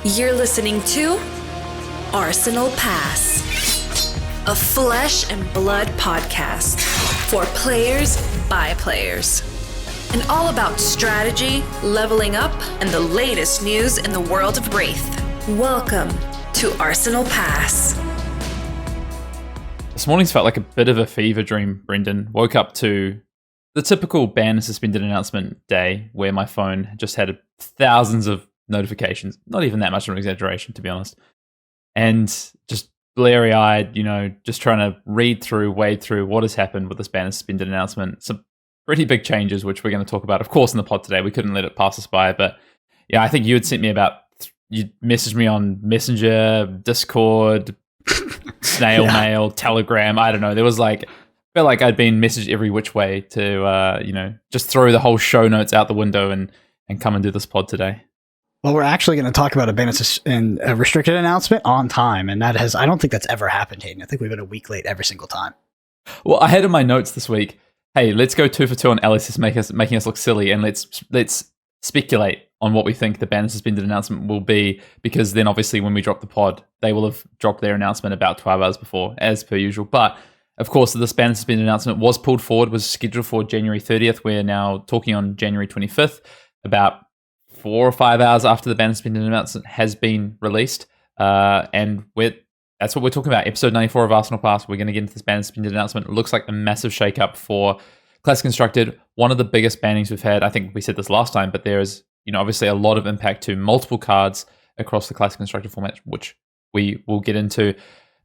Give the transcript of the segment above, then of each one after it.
You're listening to Arsenal Pass, a flesh and blood podcast for players by players. And all about strategy, leveling up, and the latest news in the world of Wraith. Welcome to Arsenal Pass. This morning's felt like a bit of a fever dream, Brendan. Woke up to the typical ban and suspended announcement day where my phone just had thousands of notifications. Not even that much of an exaggeration, to be honest. And just blurry-eyed, just trying to wade through what has happened with this ban and suspended announcement. Some pretty big changes, which we're going to talk about, of course, in the pod today. We couldn't let it pass us by. But yeah, I think you had sent me you messaged me on Messenger, Discord, snail mail, Telegram. I don't know. There was felt like I'd been messaged every which way to, just throw the whole show notes out the window and come and do this pod today. Well, we're actually going to talk about a restricted announcement on time, and I don't think that's ever happened, Hayden. I think we've been a week late every single time. Well, I had in my notes this week, hey, let's go 2 for 2 on LSS making us look silly, and let's speculate on what we think the ban and suspended announcement will be, because then obviously when we drop the pod, they will have dropped their announcement about 12 hours before, as per usual. But of course, this ban and suspended announcement was pulled forward, was scheduled for January 30th. We're now talking on January 25th, about 4 or 5 hours after the ban and suspended announcement has been released. And that's what we're talking about. Episode 94 of Arsenal Pass. We're going to get into this ban and suspended announcement. It looks like a massive shakeup for Classic Constructed. One of the biggest bannings we've had. I think we said this last time, but there is, obviously a lot of impact to multiple cards across the Classic Constructed format, which we will get into.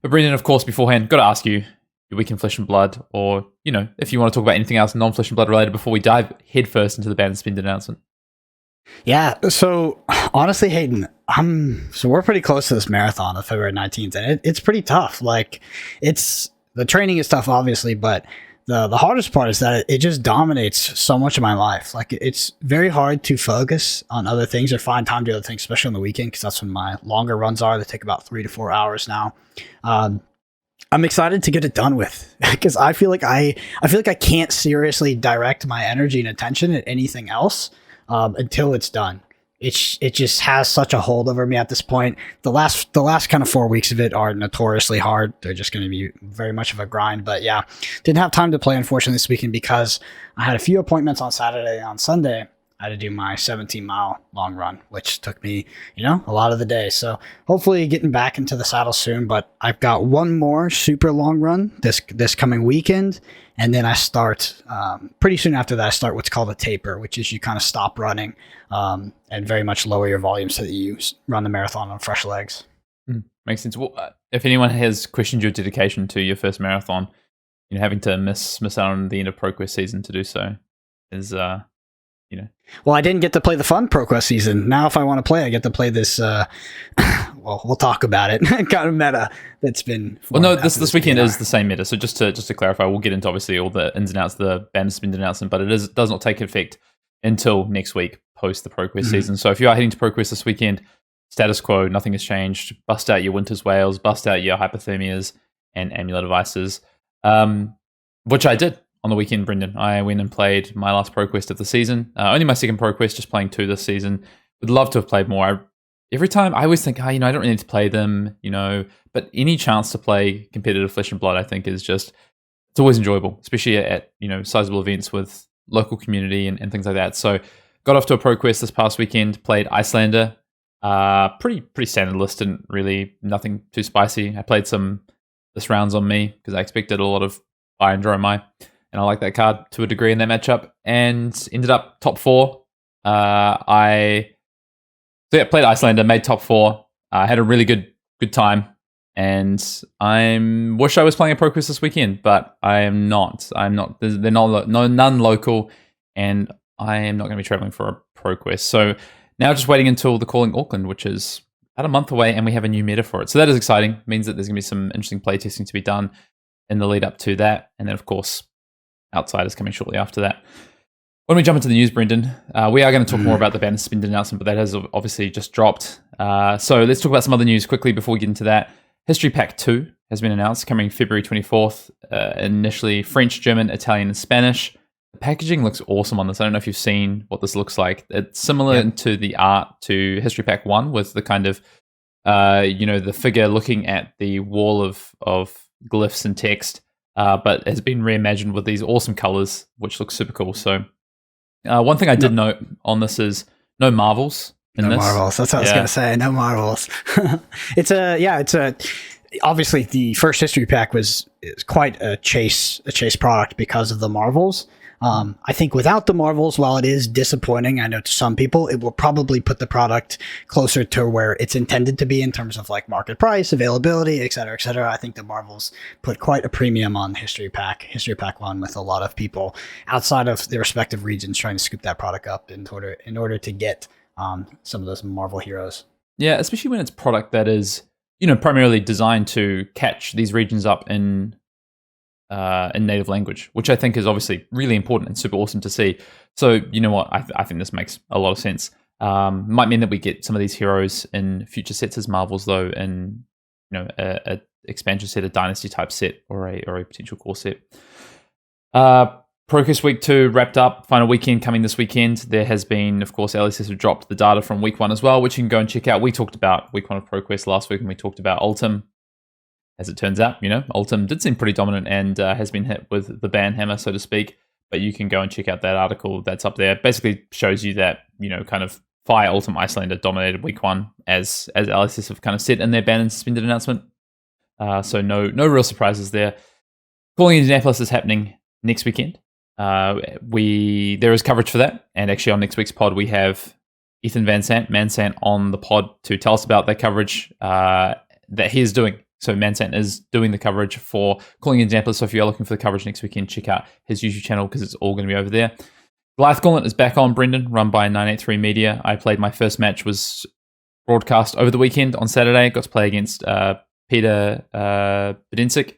But Brendan, of course, beforehand, got to ask you, your week in Flesh and Blood, or, if you want to talk about anything else non-Flesh and Blood related before we dive headfirst into the ban and suspended announcement. Yeah, so honestly, Hayden, so we're pretty close to this marathon of February 19th, and it's pretty tough. The training is tough, obviously, but the hardest part is that it just dominates so much of my life. It's very hard to focus on other things or find time to do other things, especially on the weekend, because that's when my longer runs are. They take about 3 to 4 hours now. I'm excited to get it done with, because I feel like I can't seriously direct my energy and attention at anything else until it's done. It just has such a hold over me at this point. The last kind of 4 weeks of it are notoriously hard. They're just going to be very much of a grind. But yeah, didn't have time to play, unfortunately, this weekend because I had a few appointments on Saturday. On Sunday, I had to do my 17-mile long run, which took me, a lot of the day. So hopefully getting back into the saddle soon. But I've got one more super long run this coming weekend. And then I start, pretty soon after that, I start what's called a taper, which is you kind of stop running and very much lower your volume so that you run the marathon on fresh legs. Makes sense. Well, if anyone has questioned your dedication to your first marathon, having to miss out on the end of ProQuest season to do so is... Well, I didn't get to play the fun ProQuest season. Now, if I want to play, I get to play this. Well, we'll talk about it. Kind of meta that's been. Well, no, this weekend is the same meta. So just to clarify, we'll get into obviously all the ins and outs of the ban and suspended announcement, but it does not take effect until next week post the ProQuest season. So if you are heading to ProQuest this weekend, status quo, nothing has changed. Bust out your Winter's Whales, bust out your Hypothermias and Amulet Devices, which I did. On the weekend, Brendan, I went and played my last ProQuest of the season. Only my second ProQuest, just playing 2 this season. Would love to have played more. Every time I always think, I don't really need to play them, but any chance to play competitive Flesh and Blood, I think is just, it's always enjoyable, especially at, sizable events with local community and things like that. So got off to a ProQuest this past weekend, played Icelander, pretty standard list, and really nothing too spicy. I played some this rounds on me because I expected a lot of Fire and Dromai. And I like that card to a degree in that matchup, and ended up top 4. Played Icelander, made top 4. I had a really good time, and I wish I was playing a ProQuest this weekend, but I am not. They're none local, and I am not going to be traveling for a ProQuest. So now just waiting until the Calling Auckland, which is about a month away, and we have a new meta for it. So that is exciting. It means that there's going to be some interesting playtesting to be done in the lead up to that, and then of course. Outsiders coming shortly after that. When we jump into the news, Brendan, we are going to talk more about the ban and suspended announcement, but that has obviously just dropped. So let's talk about some other news quickly before we get into that. History Pack 2 has been announced, coming February 24th. Initially French, German, Italian, and Spanish. The packaging looks awesome on this. I don't know if you've seen what this looks like. It's similar to the art to History Pack 1 with the kind of, the figure looking at the wall of glyphs and text, but has been reimagined with these awesome colors, which looks super cool. So one thing I did note on this is no marvels. No marvels. That's what I was gonna say. No marvels. It's obviously the first history pack is quite a chase product because of the marvels. I think without the marvels, while it is disappointing, I know to some people, it will probably put the product closer to where it's intended to be in terms of like market price, availability, et cetera, et cetera. I think the marvels put quite a premium on History Pack 1, with a lot of people outside of their respective regions trying to scoop that product up in order to get some of those Marvel heroes. Yeah, especially when it's product that is, primarily designed to catch these regions up in native language, which I think is obviously really important and super awesome to see. So, you know what? I think this makes a lot of sense. Might mean that we get some of these heroes in future sets as Marvels, though, in a expansion set, a dynasty type set, or a potential core set. ProQuest Week 2 wrapped up, final weekend coming this weekend. There has been, of course, LSS have dropped the data from Week 1 as well, which you can go and check out. We talked about Week 1 of ProQuest last week, and we talked about Ultim. As it turns out, Ultim did seem pretty dominant and has been hit with the ban hammer, so to speak. But you can go and check out that article that's up there. Basically shows you that, kind of Fire Ultim Icelander dominated Week 1, as LSS have kind of said in their ban and suspended announcement. So no real surprises there. Calling Indianapolis is happening next weekend. There is coverage for that, and actually on next week's pod we have Ethan Mansant on the pod to tell us about that coverage that he is doing. So Mansant is doing the coverage for Calling Indianapolis. So if you're looking for the coverage next weekend, check out his YouTube channel because it's all going to be over there. Goliath Gauntlet is back on, Brendan, run by 983 Media. I played my first match, was broadcast over the weekend on Saturday. Got to play against Peter Bedensic.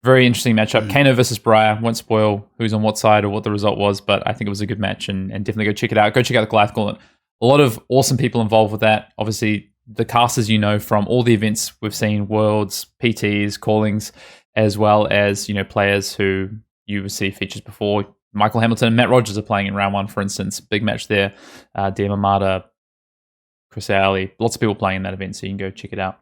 Very interesting matchup. Kano versus Briar. Won't spoil who's on what side or what the result was, but I think it was a good match and definitely go check it out. Go check out the Goliath Gauntlet. A lot of awesome people involved with that. Obviously, the casters from all the events we've seen, Worlds, PTs, Callings, as well as, players who you would see features before. Michael Hamilton and Matt Rogers are playing in round 1, for instance. Big match there. DM Amada, Chris Alley, lots of people playing in that event, so you can go check it out.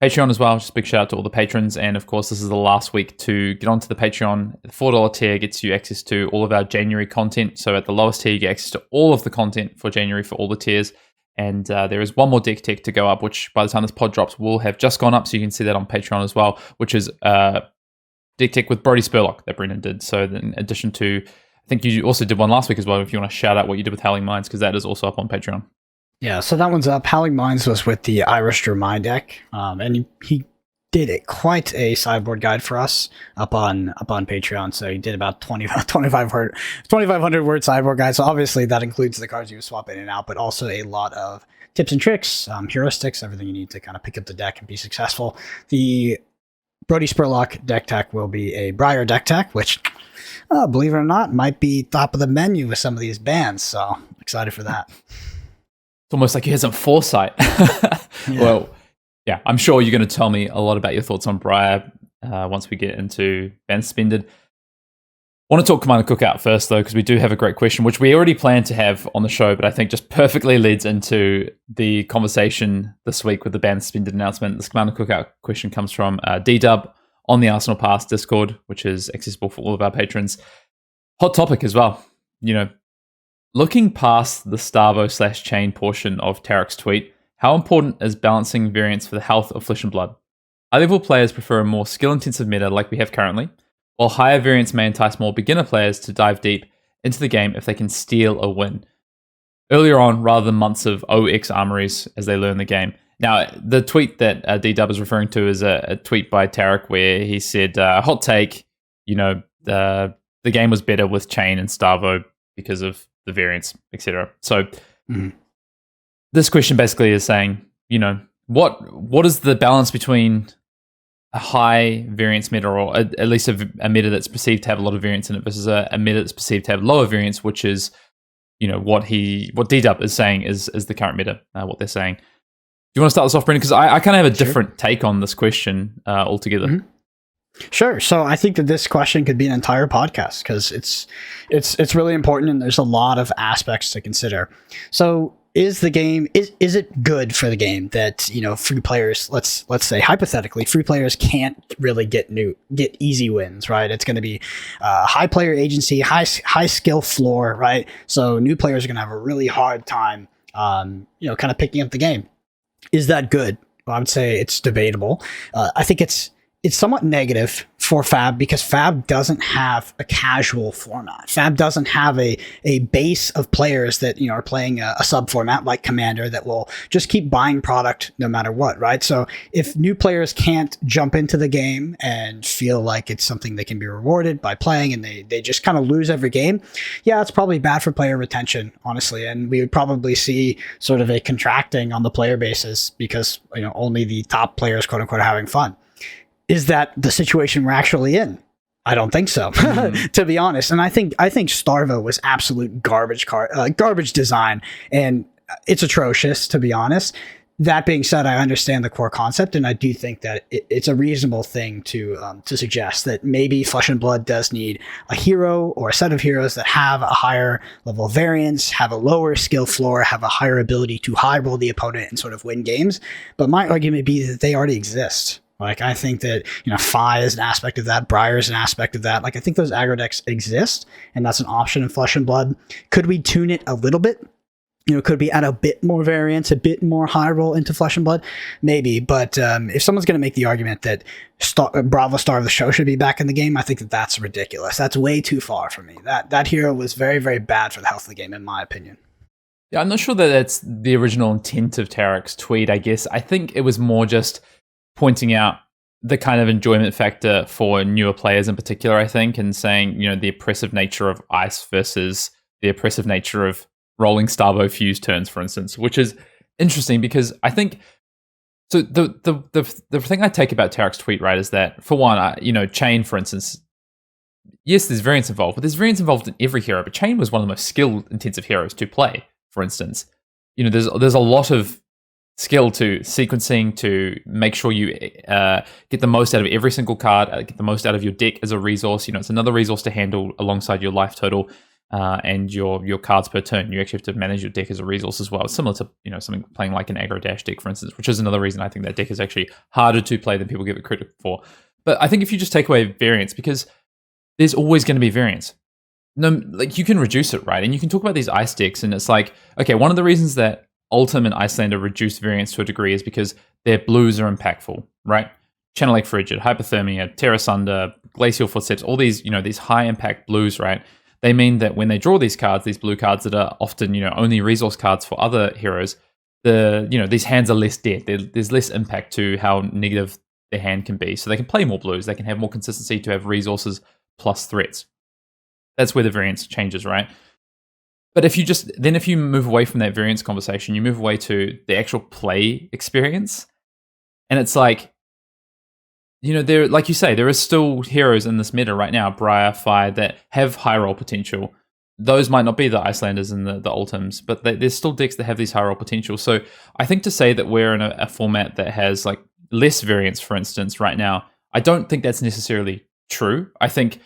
Patreon as well, just a big shout out to all the patrons. And of course, this is the last week to get onto the Patreon. The $4 tier gets you access to all of our January content. So at the lowest tier, you get access to all of the content for January for all the tiers. And there is one more deck tech to go up, which by the time this pod drops will have just gone up. So you can see that on Patreon as well, which is deck tech with Brody Spurlock that Brendan did. So in addition to, I think you also did one last week as well, if you want to shout out what you did with Howling Minds, because that is also up on Patreon. Yeah, so that one's up. Howling Minds was with the Irish Dromai deck, and he did quite a sideboard guide for us up on Patreon. So he did about 2,500 word sideboard guide. So obviously that includes the cards you swap in and out, but also a lot of tips and tricks, heuristics, everything you need to kind of pick up the deck and be successful. The Brody Spurlock deck tech will be a Briar deck tech, which, believe it or not, might be top of the menu with some of these bands. So excited for that. It's almost like he has some foresight. Yeah. Well, yeah, I'm sure you're going to tell me a lot about your thoughts on Briar once we get into Ban Suspended. I want to talk Commander Cookout first, though, because we do have a great question, which we already planned to have on the show, but I think just perfectly leads into the conversation this week with the Ban Suspended announcement. This Commander Cookout question comes from D-Dub on the Arsenal Pass Discord, which is accessible for all of our patrons. Hot topic as well. Looking past the Starvo/Chain portion of Tarek's tweet, how important is balancing variance for the health of Flesh and Blood? High-level players prefer a more skill-intensive meta like we have currently, while higher variance may entice more beginner players to dive deep into the game if they can steal a win earlier on rather than months of OX armories as they learn the game. Now, the tweet that D-Dub is referring to is a tweet by Tarek where he said, hot take, the game was better with Chain and Starvo because of the variance, etc. So this question basically is saying, what is the balance between a high variance meta, or at least a meta that's perceived to have a lot of variance in it, versus a meta that's perceived to have lower variance, which is, what D-Dub is saying is the current meta, what they're saying. Do you want to start this off, Brendan? Because I kind of have a different take on this question altogether. Sure. So I think that this question could be an entire podcast because it's really important and there's a lot of aspects to consider. So is the game is it good for the game that free players, let's say hypothetically, free players can't really get easy wins, right? It's going to be high player agency, high skill floor, right? So new players are going to have a really hard time kind of picking up the game. Is that good? Well, I would say it's debatable. I think it's somewhat negative for Fab because Fab doesn't have a casual format. Fab doesn't have a base of players that are playing a sub format like Commander that will just keep buying product no matter what, right? So if new players can't jump into the game and feel like it's something they can be rewarded by playing and they just kind of lose every game, yeah, it's probably bad for player retention, honestly. And we would probably see sort of a contracting on the player basis because only the top players, quote unquote, are having fun. Is that the situation we're actually in? I don't think so, to be honest. And I think Starvo was absolute garbage design, and it's atrocious, to be honest. That being said, I understand the core concept, and I do think that it's a reasonable thing to suggest that maybe Flesh and Blood does need a hero or a set of heroes that have a higher level of variance, have a lower skill floor, have a higher ability to high roll the opponent and sort of win games. But my argument would be that they already exist. Like, I think that, Fi is an aspect of that. Briar is an aspect of that. Like, I think those aggro decks exist, and that's an option in Flesh and Blood. Could we tune it a little bit? Could we add a bit more variance, a bit more high roll into Flesh and Blood? Maybe, but if someone's going to make the argument that Bravo Star of the Show should be back in the game, I think that that's ridiculous. That's way too far for me. That hero was very, very bad for the health of the game, in my opinion. Yeah, I'm not sure that that's the original intent of Tarek's tweet, I guess. I think it was more just pointing out the kind of enjoyment factor for newer players in particular, I think, and saying, the oppressive nature of ice versus the oppressive nature of rolling Starvo fuse turns, for instance, which is interesting because I think, so the thing I take about Tarek's tweet, right, is that, for one, Chain, for instance, yes, there's variance involved, but there's variance involved in every hero, but Chain was one of the most skill-intensive heroes to play, for instance. There's a lot of skill to sequencing to make sure you get the most out of every single card, get the most out of your deck as a resource. It's another resource to handle alongside your life total and your cards per turn. You actually have to manage your deck as a resource as well. It's similar to something playing like an aggro dash deck, for instance, which is another reason I think that deck is actually harder to play than people give it credit for. But I think if you just take away variance, because there's always going to be variance. No, like, you can reduce it, right? And you can talk about these ice decks, and it's like, okay, one of the reasons that Ultim and Icelander reduce variance to a degree is because their blues are impactful, right? Channel Lake Frigid, Hypothermia, Terra Sunder, Glacial Footsteps, all these, these high impact blues, right? They mean that when they draw these cards, these blue cards that are often, only resource cards for other heroes, these hands are less dead. There's less impact to how negative their hand can be. So they can play more blues. They can have more consistency to have resources plus threats. That's where the variance changes, right? But if you move away from that variance conversation, you move away to the actual play experience. And it's like, there, like you say, there are still heroes in this meta right now, Briar, Fire, that have high roll potential. Those might not be the Icelanders and the Ultims, but there's still decks that have these high roll potential. So I think to say that we're in a format that has like less variance, for instance, right now, I don't think that's necessarily true. I think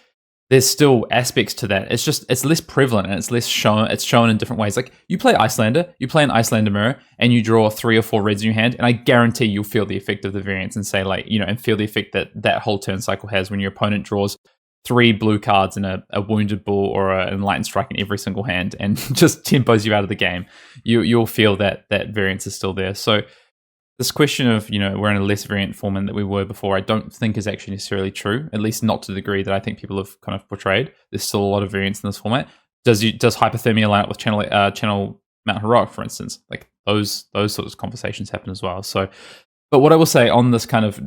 there's still aspects to that. It's less prevalent and it's shown in different ways. Like, you play Icelander, you play an Icelander mirror, and you draw 3 or 4 reds in your hand, and I guarantee you'll feel the effect of the variance and say, like, and feel the effect that whole turn cycle has when your opponent draws 3 blue cards and a Wounded Bull or an Enlightened Strike in every single hand and just tempos you out of the game. You'll feel that variance is still there. So this question of, we're in a less variant format than we were before, I don't think is actually necessarily true, at least not to the degree that I think people have kind of portrayed. There's still a lot of variance in this format. Does Hypothermia line up with Channel Mount Heroic, for instance? Like, those sorts of conversations happen as well. So, but what I will say on this kind of,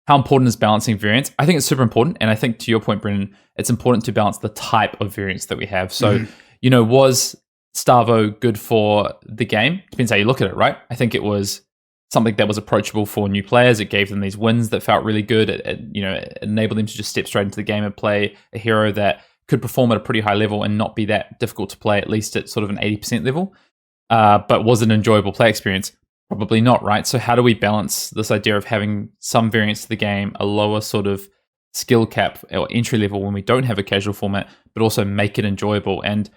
how important is balancing variance? I think it's super important. And I think, to your point, Brendan, it's important to balance the type of variance that we have. So, was Starvo good for the game? Depends how you look at it, right? I think it was something that was approachable for new players. It gave them these wins that felt really good. It enabled them to just step straight into the game and play a hero that could perform at a pretty high level and not be that difficult to play, at least at sort of an 80% level, but was an enjoyable play experience. Probably not, right? So how do we balance this idea of having some variance to the game, a lower sort of skill cap or entry level when we don't have a casual format, but also make it enjoyable? And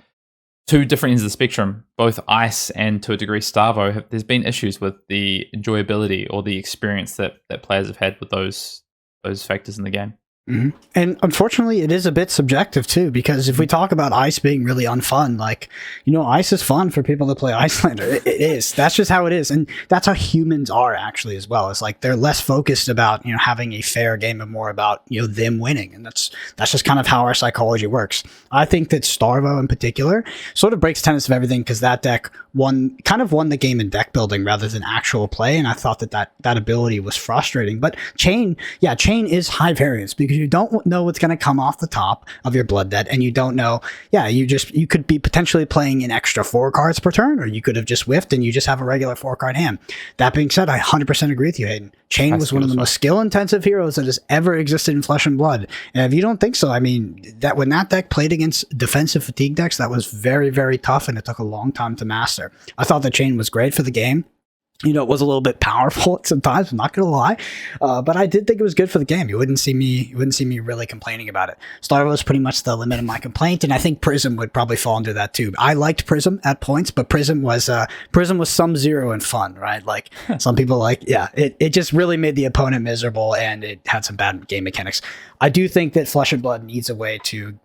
two different ends of the spectrum, both Ice and to a degree Starvo, there's been issues with the enjoyability or the experience that players have had with those factors in the game. Mm-hmm. And unfortunately, it is a bit subjective too, because if we talk about Ice being really unfun, like, Ice is fun for people that play Icelander. It is. That's just how it is. And that's how humans are actually as well. It's like they're less focused about, having a fair game and more about, them winning. And that's just kind of how our psychology works. I think that Starvo in particular sort of breaks tenets of everything because that deck won the game in deck building rather than actual play. And I thought that ability was frustrating. But Chain is high variance because you don't know what's going to come off the top of your blood debt, and you don't know. You could be potentially playing an extra 4 cards per turn, or you could have just whiffed and you just have a regular 4-card hand. That being said, I 100% agree with you, Hayden. Chain was one of the most skill-intensive heroes that has ever existed in Flesh and Blood. And if you don't think so, I mean, that when that deck played against defensive fatigue decks, that was very, very tough, and it took a long time to master. I thought the Chain was great for the game. It was a little bit powerful at some times, I'm not going to lie. But I did think it was good for the game. You wouldn't see me really complaining about it. Starvo was pretty much the limit of my complaint, and I think Prism would probably fall under that too. I liked Prism at points, but Prism was Sub-Zero and fun, right? Like some people it just really made the opponent miserable, and it had some bad game mechanics. I do think that Flesh and Blood needs a way to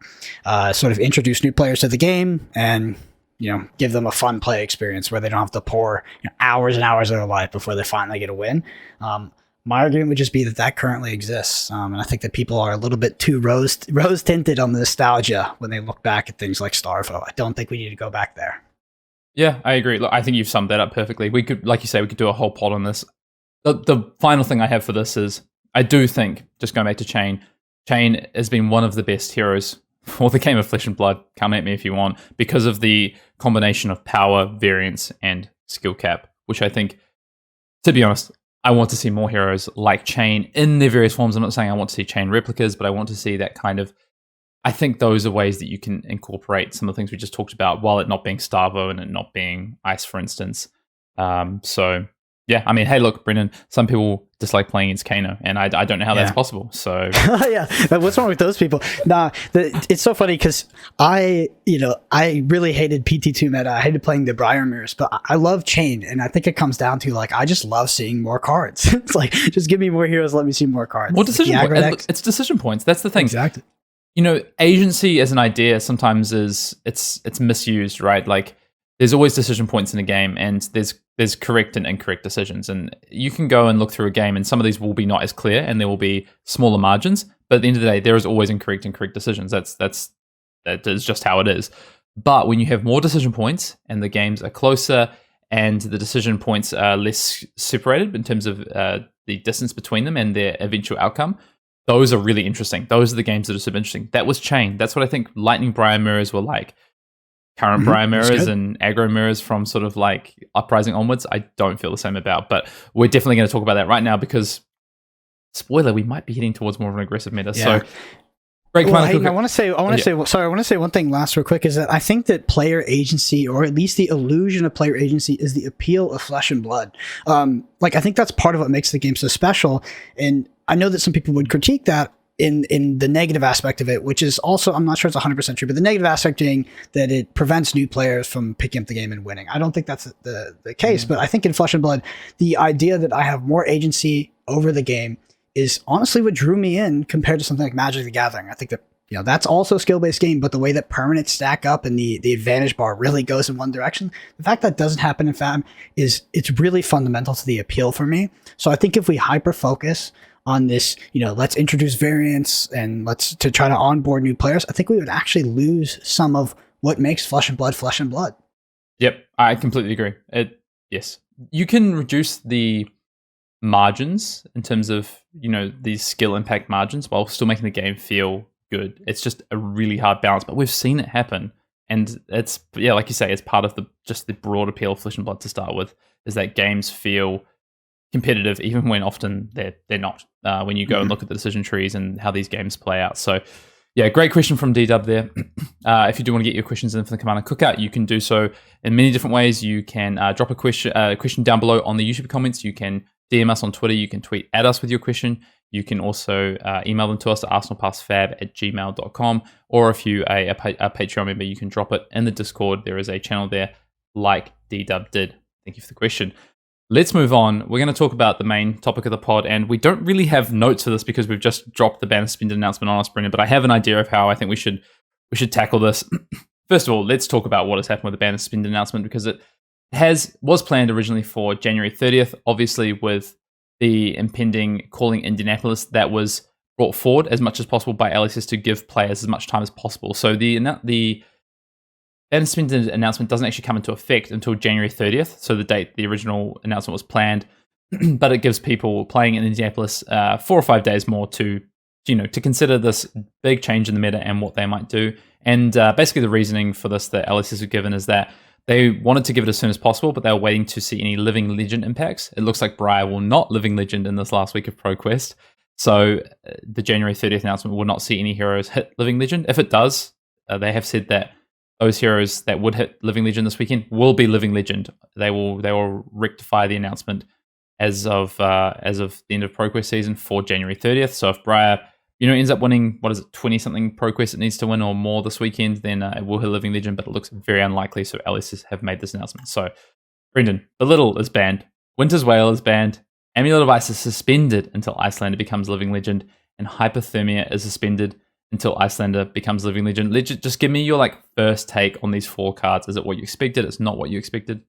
sort of introduce new players to the game and give them a fun play experience where they don't have to pour hours and hours of their life before they finally get a win. My argument would just be that currently exists. And I think that people are a little bit too rose tinted on the nostalgia when they look back at things like Starvo. I don't think we need to go back there. Yeah, I agree. Look, I think you've summed that up perfectly. We could, like you say, we could do a whole pod on this. The final thing I have for this is I do think, just going back to Chain has been one of the best heroes for the game of Flesh and Blood. Come at me if you want, because of the combination of power, variance, and skill cap, which I think, to be honest, I want to see more heroes like Chain in their various forms. I'm not saying I want to see Chain replicas, but I want to see that kind of, I think those are ways that you can incorporate some of the things we just talked about while it not being Starvo and it not being Ice, for instance. So yeah, I mean, hey, look, Brendan, some people dislike playing against Kano, and I don't know how that's possible. So yeah, what's wrong with those people? Nah, it's so funny because I really hated PT2 meta. I hated playing the Briar Mirrors, but I love Chain, and I think it comes down to I just love seeing more cards. It's like, just give me more heroes, let me see more cards. Well, decision points. It's decision points. That's the thing. Exactly. Agency as an idea sometimes it's misused, right? Like, there's always decision points in a game, and there's correct and incorrect decisions, and you can go and look through a game, and some of these will be not as clear, and there will be smaller margins. But at the end of the day, there is always incorrect and correct decisions. That is just how it is. But when you have more decision points, and the games are closer, and the decision points are less separated in terms of the distance between them and their eventual outcome, those are really interesting. Those are the games that are super interesting. That was Chain. That's what I think Lightning Briar Mirrors were like. Current Briar Mirrors and aggro mirrors from sort of like Uprising onwards, I don't feel the same about. But we're definitely going to talk about that right now because, spoiler, we might be heading towards more of an aggressive meta. Yeah. So, great. Well, Hayden, I want to say one thing last real quick is that I think that player agency, or at least the illusion of player agency, is the appeal of Flesh and Blood. I think that's part of what makes the game so special. And I know that some people would critique that in the negative aspect of it, which is also, I'm not sure it's 100% true, but the negative aspect being that it prevents new players from picking up the game and winning. I don't think that's the case, but I think in Flesh and Blood, the idea that I have more agency over the game is honestly what drew me in compared to something like Magic the Gathering. I think that that's also a skill-based game, but the way that permanents stack up and the advantage bar really goes in one direction, the fact that doesn't happen in FAM it's really fundamental to the appeal for me. So I think if we hyper-focus on this, let's introduce variants and let's to try to onboard new players, I think we would actually lose some of what makes Flesh and Blood Flesh and Blood. Yep, I completely agree. Yes, you can reduce the margins in terms of these skill impact margins while still making the game feel good. It's just a really hard balance, but we've seen it happen, and it's like you say, it's part of the broad appeal of Flesh and Blood to start with, is that games feel competitive even when often they're not, when you go and look at the decision trees and how these games play out. So Yeah, great question from D-Dub there. If you do want to get your questions in for the Commander Cookout, you can do so in many different ways. You can drop a question down below on the YouTube comments. You can DM us on Twitter. You can tweet at us with your question. You can also email them to us at arsenalpassfab@gmail.com. Or if you are a Patreon member, you can drop it in the Discord. There is a channel there like D-Dub did. Thank you for the question. Let's move on. We're going to talk about the main topic of the pod, and we don't really have notes for this because we've just dropped the ban suspended announcement on us, Brendan, but I have an idea of how I think we should tackle this. First of all, let's talk about what has happened with the ban suspended announcement, because it was planned originally for January 30th. Obviously, with the impending calling Indianapolis, that was brought forward as much as possible by LSS to give players as much time as possible. So the ban suspended announcement doesn't actually come into effect until January 30th, so the date the original announcement was planned, but it gives people playing in Indianapolis 4 or 5 days more to consider this big change in the meta and what they might do. And basically the reasoning for this that LSS have given is that they wanted to give it as soon as possible, but they were waiting to see any Living Legend impacts. It looks like Briar will not Living Legend in this last week of ProQuest, so the January 30th announcement will not see any heroes hit Living Legend. If it does, they have said that those heroes that would hit Living Legend this weekend will be Living Legend. They will rectify the announcement as of the end of ProQuest season for January 30th. So if Briar, ends up winning 20-something ProQuest it needs to win or more this weekend, then it will hit Living Legend, but it looks very unlikely. So LSS have made this announcement. So Brendan, Belittle is banned, Winter's Wail is banned, Amulet of Ice is suspended until Icelander becomes Living Legend, and Hypothermia is suspended until Icelander becomes Living Legend. Just give me your first take on these 4 cards. Is it what you expected? It's not what you expected?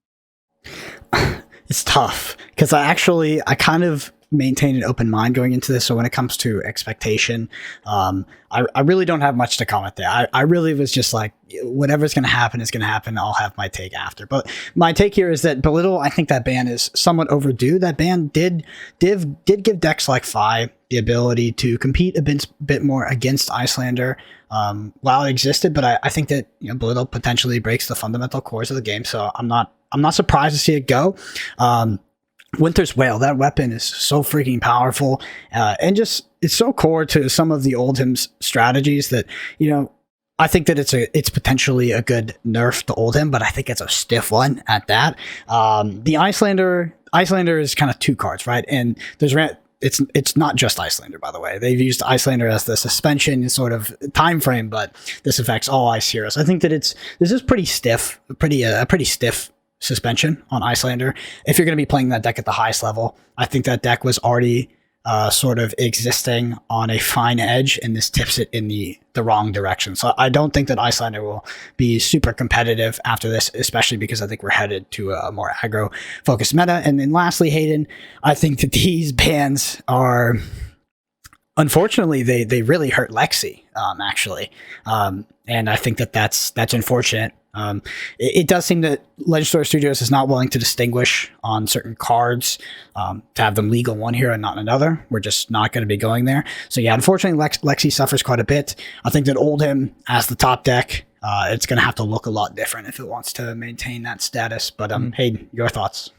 It's tough because I kind of maintain an open mind going into this. So when it comes to expectation, I really don't have much to comment there. I really was just like, whatever's going to happen is going to happen. I'll have my take after. But my take here is that Belittle, I think that ban is somewhat overdue. That ban did give decks like Fi the ability to compete a bit more against Icelander while it existed. But I think that Belittle potentially breaks the fundamental cores of the game. So I'm not surprised to see it go. Winter's Wail, that weapon is so freaking powerful, and just it's so core to some of the Oldhim's strategies that I think that it's potentially a good nerf to Oldhim, but I think it's a stiff one at that. The Icelander is kind of 2 cards, right? And it's not just Icelander, by the way. They've used Icelander as the suspension sort of time frame, but this affects all ice heroes. I think that this is pretty stiff, a pretty stiff suspension on Icelander. If you're going to be playing that deck at the highest level, I think that deck was already sort of existing on a fine edge, and this tips it in the wrong direction. So I don't think that Icelander will be super competitive after this, especially because I think we're headed to a more aggro focused meta. And then lastly, Hayden, I think that these bans are, unfortunately, they really hurt Lexi, actually. And I think that's unfortunate. It does seem that Legendary Studios is not willing to distinguish on certain cards to have them legal one hero and not another. We're just not going to be going there. So yeah, unfortunately, Lexi suffers quite a bit. I think that Oldhim as the top deck, it's going to have to look a lot different if it wants to maintain that status. But Hayden, your thoughts?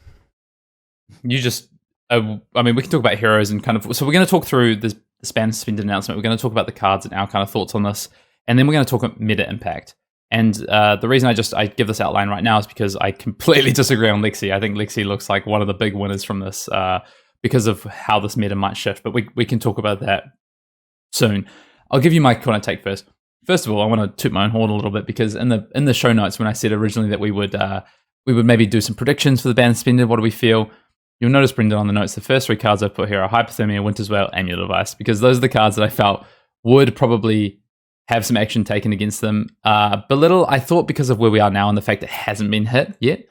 We can talk about heroes and kind of. So we're going to talk through this ban suspended announcement. We're going to talk about the cards and our kind of thoughts on this, and then we're going to talk about meta impact. And the reason I give this outline right now is because I completely disagree on Lexi. I think Lexi looks like one of the big winners from this because of how this meta might shift. But we can talk about that soon. I'll give you my kind of take first. First of all, I want to toot my own horn a little bit because in the show notes when I said originally that we would maybe do some predictions for the ban suspended, what do we feel? You'll notice, Brendan, on the notes, the first 3 cards I put here are Hypothermia, Winter's Wail, Amulet of Ice, because those are the cards that I felt would probably have some action taken against them. Belittle, I thought because of where we are now and the fact it hasn't been hit yet,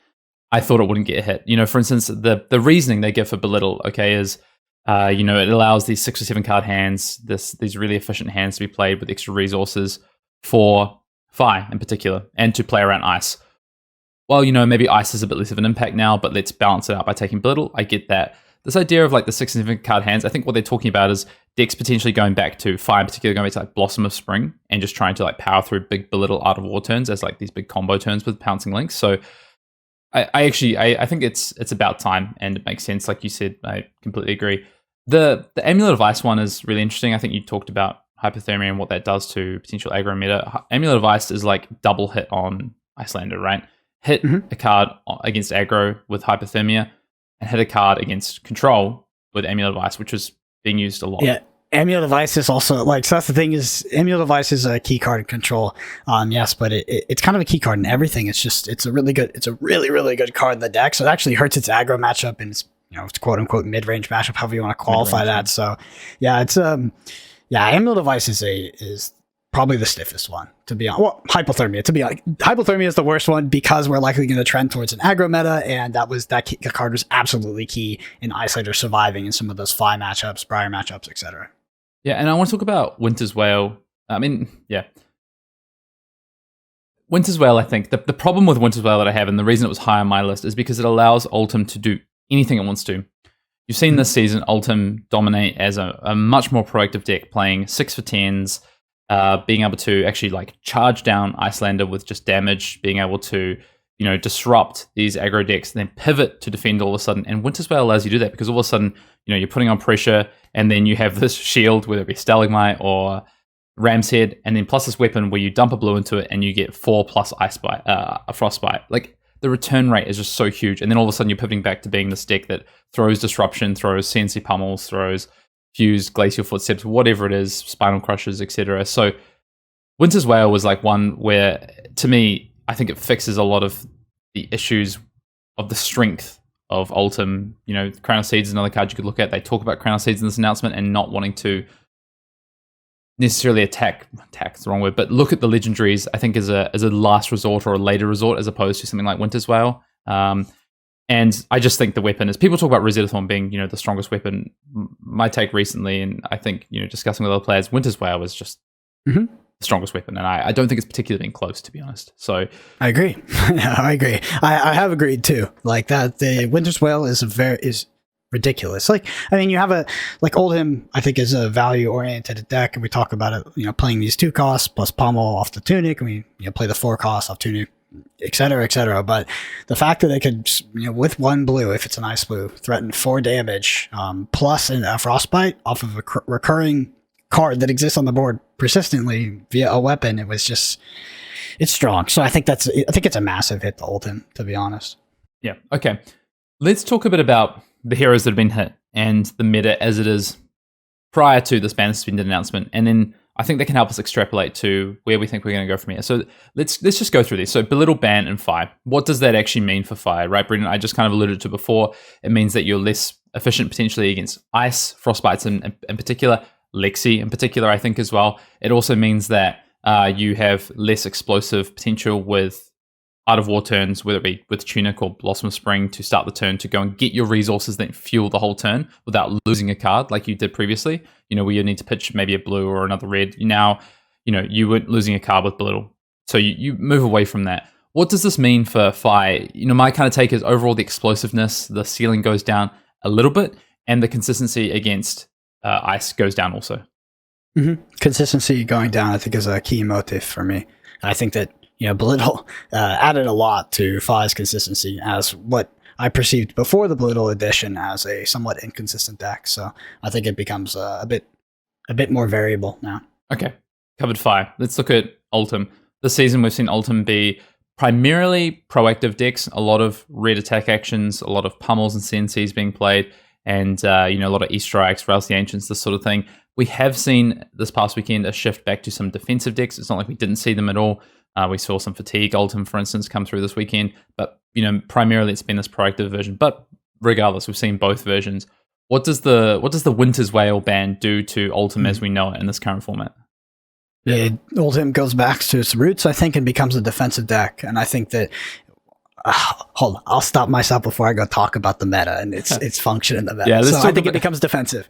I thought it wouldn't get hit. For instance, the reasoning they give for Belittle, is, it allows these 6 or 7 card hands, these really efficient hands to be played with extra resources for Fi in particular, and to play around ice. Well, maybe ice is a bit less of an impact now, but let's balance it out by taking Belittle. I get that. This idea of the 6 and 7 card hands, I think what they're talking about is decks potentially going back to Fire, in particular going back to Blossom of Spring and just trying to power through big Belittle Art of War turns as these big combo turns with Pouncing Links. So I think it's about time and it makes sense. Like you said, I completely agree. The Amulet of Ice one is really interesting. I think you talked about hypothermia and what that does to potential aggro meta. Amulet of Ice is like double hit on Icelander, right? Hit a card against aggro with hypothermia, and hit a card against control with Amulet of Ice, which was being used a lot. Yeah. Amulet of Ice is also so that's the thing is Amulet of Ice is a key card in control. Yes, but it's kind of a key card in everything. It's a really good card in the deck. So it actually hurts its aggro matchup and it's quote unquote mid-range matchup, however you want to qualify that. So yeah, it's Amulet of Ice is probably the stiffest one, to be honest. Well, hypothermia. Hypothermia is the worst one because we're likely going to trend towards an aggro meta, and that card was absolutely key in Icelander surviving in some of those Fly matchups, Briar matchups, etc. Yeah, and I want to talk about Winter's Wail. Winter's Wail, I think, the problem with Winter's Wail that I have, and the reason it was high on my list, is because it allows Ultim to do anything it wants to. You've seen this season Ultim dominate as a much more proactive deck, playing 6 for 10s, being able to actually like charge down Icelander with just damage, being able to disrupt these aggro decks, and then pivot to defend all of a sudden. And Winter's Wail allows you to do that because all of a sudden, you're putting on pressure, and then you have this shield, whether it be Stalagmite or Ram's Head, and then plus this weapon where you dump a blue into it and you get 4+ Ice Bite, a Frostbite. Like the return rate is just so huge. And then all of a sudden you're pivoting back to being this deck that throws Disruption, throws CNC Pummels, throws Fuse, Glacial Footsteps, whatever it is, Spinal Crushes, etc. So Winter's Wail was like one where, to me, I think it fixes a lot of the issues of the strength of Ultim. Crown of Seeds is another card you could look at. They talk about Crown of Seeds in this announcement and not wanting to necessarily attack is the wrong word, but look at the legendaries, I think, as a last resort or a later resort, as opposed to something like Winter's Wail. And I just think the weapon is, people talk about Rosetta Thorn being, the strongest weapon. My take recently, and I think, discussing with other players, Winter's Wail was just the strongest weapon. And I don't think it's particularly been close, to be honest. So I agree. I agree. I have agreed too. Like that, the Winter's Wail is ridiculous. You have Oldhim, I think, is a value oriented deck, and we talk about it, playing these 2 costs plus Pommel off the Tunic, and we play the 4 costs off Tunic, etc. But the fact that they could, with 1 blue, if it's an ice blue, threaten 4 damage, plus a Frostbite off of a recurring card that exists on the board persistently via a weapon, it's strong. So I think it's a massive hit to Oldhim, to be honest. Yeah. Okay. Let's talk a bit about the heroes that have been hit and the meta as it is prior to this ban suspended announcement, and then I think that can help us extrapolate to where we think we're going to go from here. So let's just go through this. So Belittle, Ban, and Fire. What does that actually mean for Fire, right, Brendan? I just kind of alluded to before. It means that you're less efficient potentially against Ice, Frostbites in particular, Lexi in particular, I think, as well. It also means that you have less explosive potential with Art of War turns, whether it be with Tunic or Blossom of Spring, to start the turn, to go and get your resources that fuel the whole turn without losing a card like you did previously, where you need to pitch maybe a blue or another red. Now, you weren't losing a card with Belittle. So you move away from that. What does this mean for Fire? My kind of take is overall the explosiveness, the ceiling goes down a little bit, and the consistency against Ice goes down also. Consistency going down, I think, is a key motive for me. I think that Belittle added a lot to Fire's consistency as what I perceived before the Belittle edition as a somewhat inconsistent deck. So I think it becomes a bit more variable now. Okay, covered Fire. Let's look at Ultim. This season we've seen Ultim be primarily proactive decks, a lot of red attack actions, a lot of pummels and CNCs being played, and a lot of E-Strikes, Rouse the Ancients, this sort of thing. We have seen this past weekend a shift back to some defensive decks. It's not like we didn't see them at all. We saw some Fatigue Ultim, for instance, come through this weekend, but primarily it's been this proactive version. But regardless, we've seen both versions. What does the Winter's Wail ban do to Ultim as we know it in this current format? Ultim goes back to its roots, I think, and becomes a defensive deck. And I think that hold on, I'll stop myself before I go talk about the meta and its function in the meta. Yeah, so I think it becomes defensive.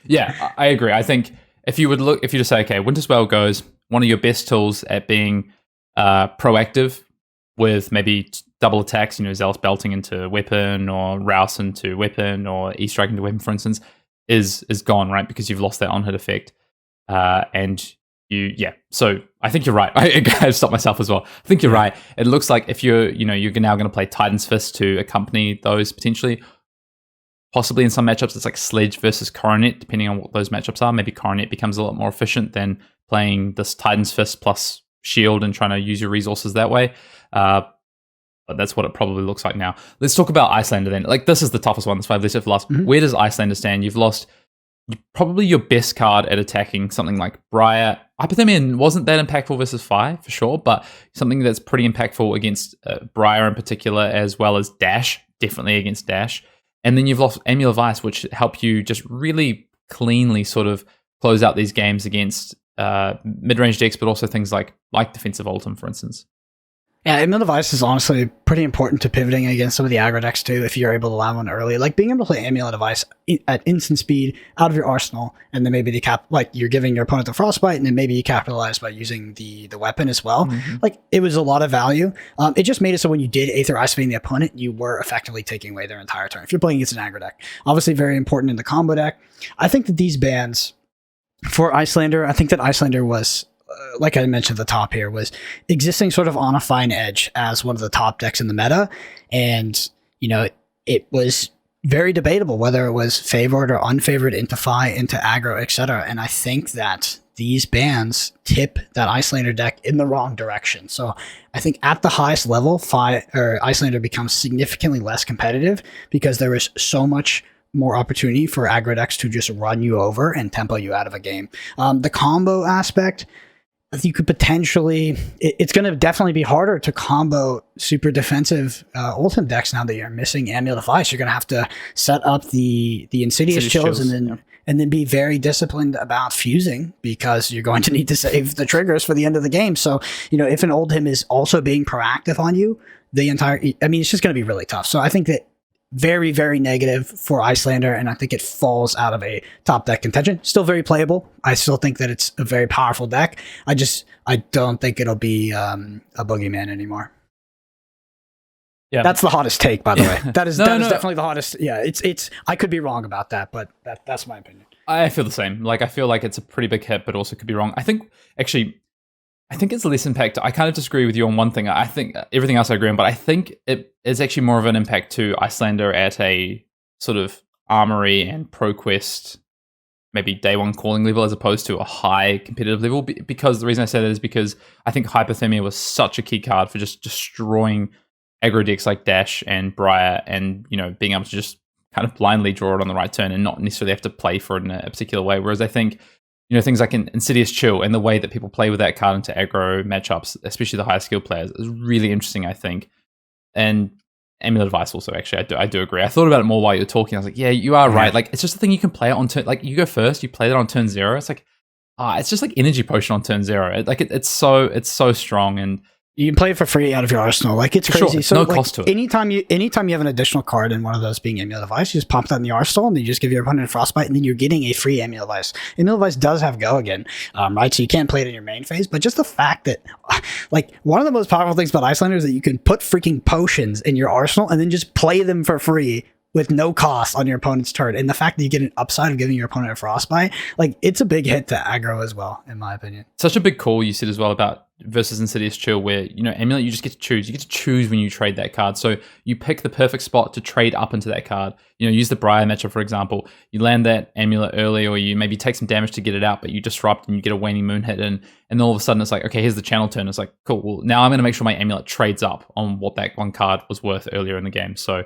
Yeah, I agree. I think if you just say, okay, Winter's Wail goes, one of your best tools at being proactive with maybe double attacks, Zealous Belting into weapon or Rouse into weapon or E-Strike into weapon, for instance, is gone, right? Because you've lost that on-hit effect. So I think you're right. I've stopped myself as well. I think you're right. It looks like if you're now going to play Titan's Fist to accompany those potentially, Possibly in some matchups, it's like Sledge versus Coronet, depending on what those matchups are. Maybe Coronet becomes a lot more efficient than playing this Titan's Fist plus Shield and trying to use your resources that way. But that's what it probably looks like now. Let's talk about Icelander then. Like, this is the toughest one. That's why I've listed for last. Where does Icelander stand? You've lost probably your best card at attacking, something like Briar. Hypothermia wasn't that impactful versus Fire, for sure, but something that's pretty impactful against Briar in particular, as well as Dash, definitely against Dash. And then you've lost Amulet of Ice, which help you just really cleanly sort of close out these games against mid-range decks, but also things like Defensive Ultim, for instance. Yeah, Amulet of Ice is honestly pretty important to pivoting against some of the aggro decks too, if you're able to land one early. Like, being able to play Amulet of Ice at instant speed out of your arsenal, and then maybe you're giving your opponent the Frostbite, and then maybe you capitalize by using the weapon as well. Like, it was a lot of value. It just made it so when you did Aether Icebeam the opponent, you were effectively taking away their entire turn. If you're playing against an aggro deck. Obviously very important in the combo deck. I think that these bans for Icelander, I think that Icelander was, like I mentioned at the top here, was existing sort of on a fine edge as one of the top decks in the meta. And, it was very debatable whether it was favored or unfavored into Fi, into aggro, etc. And I think that these bans tip that Icelander deck in the wrong direction. So I think at the highest level, Icelander becomes significantly less competitive because there is so much more opportunity for aggro decks to just run you over and tempo you out of a game. The combo aspect, you could potentially, it's going to definitely be harder to combo super defensive Ultim decks now that you're missing Amulet of Ice. You're going to have to set up the Insidious Chills and then be very disciplined about fusing, because you're going to need to save the triggers for the end of the game. So, if an Ultim is also being proactive on you, it's just going to be really tough. So I think that very, very negative for Icelander, and I think it falls out of a top deck contention. Still very playable. I still think that it's a very powerful deck. I don't think it'll be a boogeyman anymore. Yeah, that's the hottest take, by the way. That is definitely the hottest. Yeah, it's. I could be wrong about that, but that's my opinion. I feel the same. Like, I feel like it's a pretty big hit, but also could be wrong. I think it's less impact. I kind of disagree with you on one thing. I think everything else I agree on, but I think it is actually more of an impact to Icelander at a sort of Armory and ProQuest, maybe day one calling level, as opposed to a high competitive level. Because the reason I say that is because I think Hypothermia was such a key card for just destroying aggro decks like Dash and Briar, and being able to just kind of blindly draw it on the right turn and not necessarily have to play for it in a particular way. Whereas I think things like Insidious Chill and the way that people play with that card into aggro matchups, especially the higher skill players, is really interesting, I think. And Amulet of Ice also, actually, I do agree. I thought about it more while you were talking. I was like, yeah, you are right. Like, it's just a thing you can play it on turn. Like, you go first, you play that on turn 0. It's like, it's just like Energy Potion on turn 0. It's so strong, and you can play it for free out of your arsenal. Like, it's crazy. Sure. So, no cost to it. Anytime you have an additional card in one of those being Amulet of Ice, you just pop that in the arsenal, and then you just give your opponent a Frostbite, and then you're getting a free Amulet of Ice. Amulet of Ice does have Go again, right? So you can't play it in your main phase, but just the fact that, like, one of the most powerful things about Icelander is that you can put freaking potions in your arsenal and then just play them for free with no cost on your opponent's turn. And the fact that you get an upside of giving your opponent a Frostbite, like, it's a big hit to aggro as well, in my opinion. Such a big call you said as well about versus Insidious Chill, where, Amulet, you just get to choose. You get to choose when you trade that card. So you pick the perfect spot to trade up into that card. Use the Briar matchup, for example. You land that Amulet early, or you maybe take some damage to get it out, but you disrupt and you get a Waning Moon hit in. And then all of a sudden it's like, okay, here's the channel turn. It's like, cool, well, now I'm going to make sure my Amulet trades up on what that one card was worth earlier in the game. So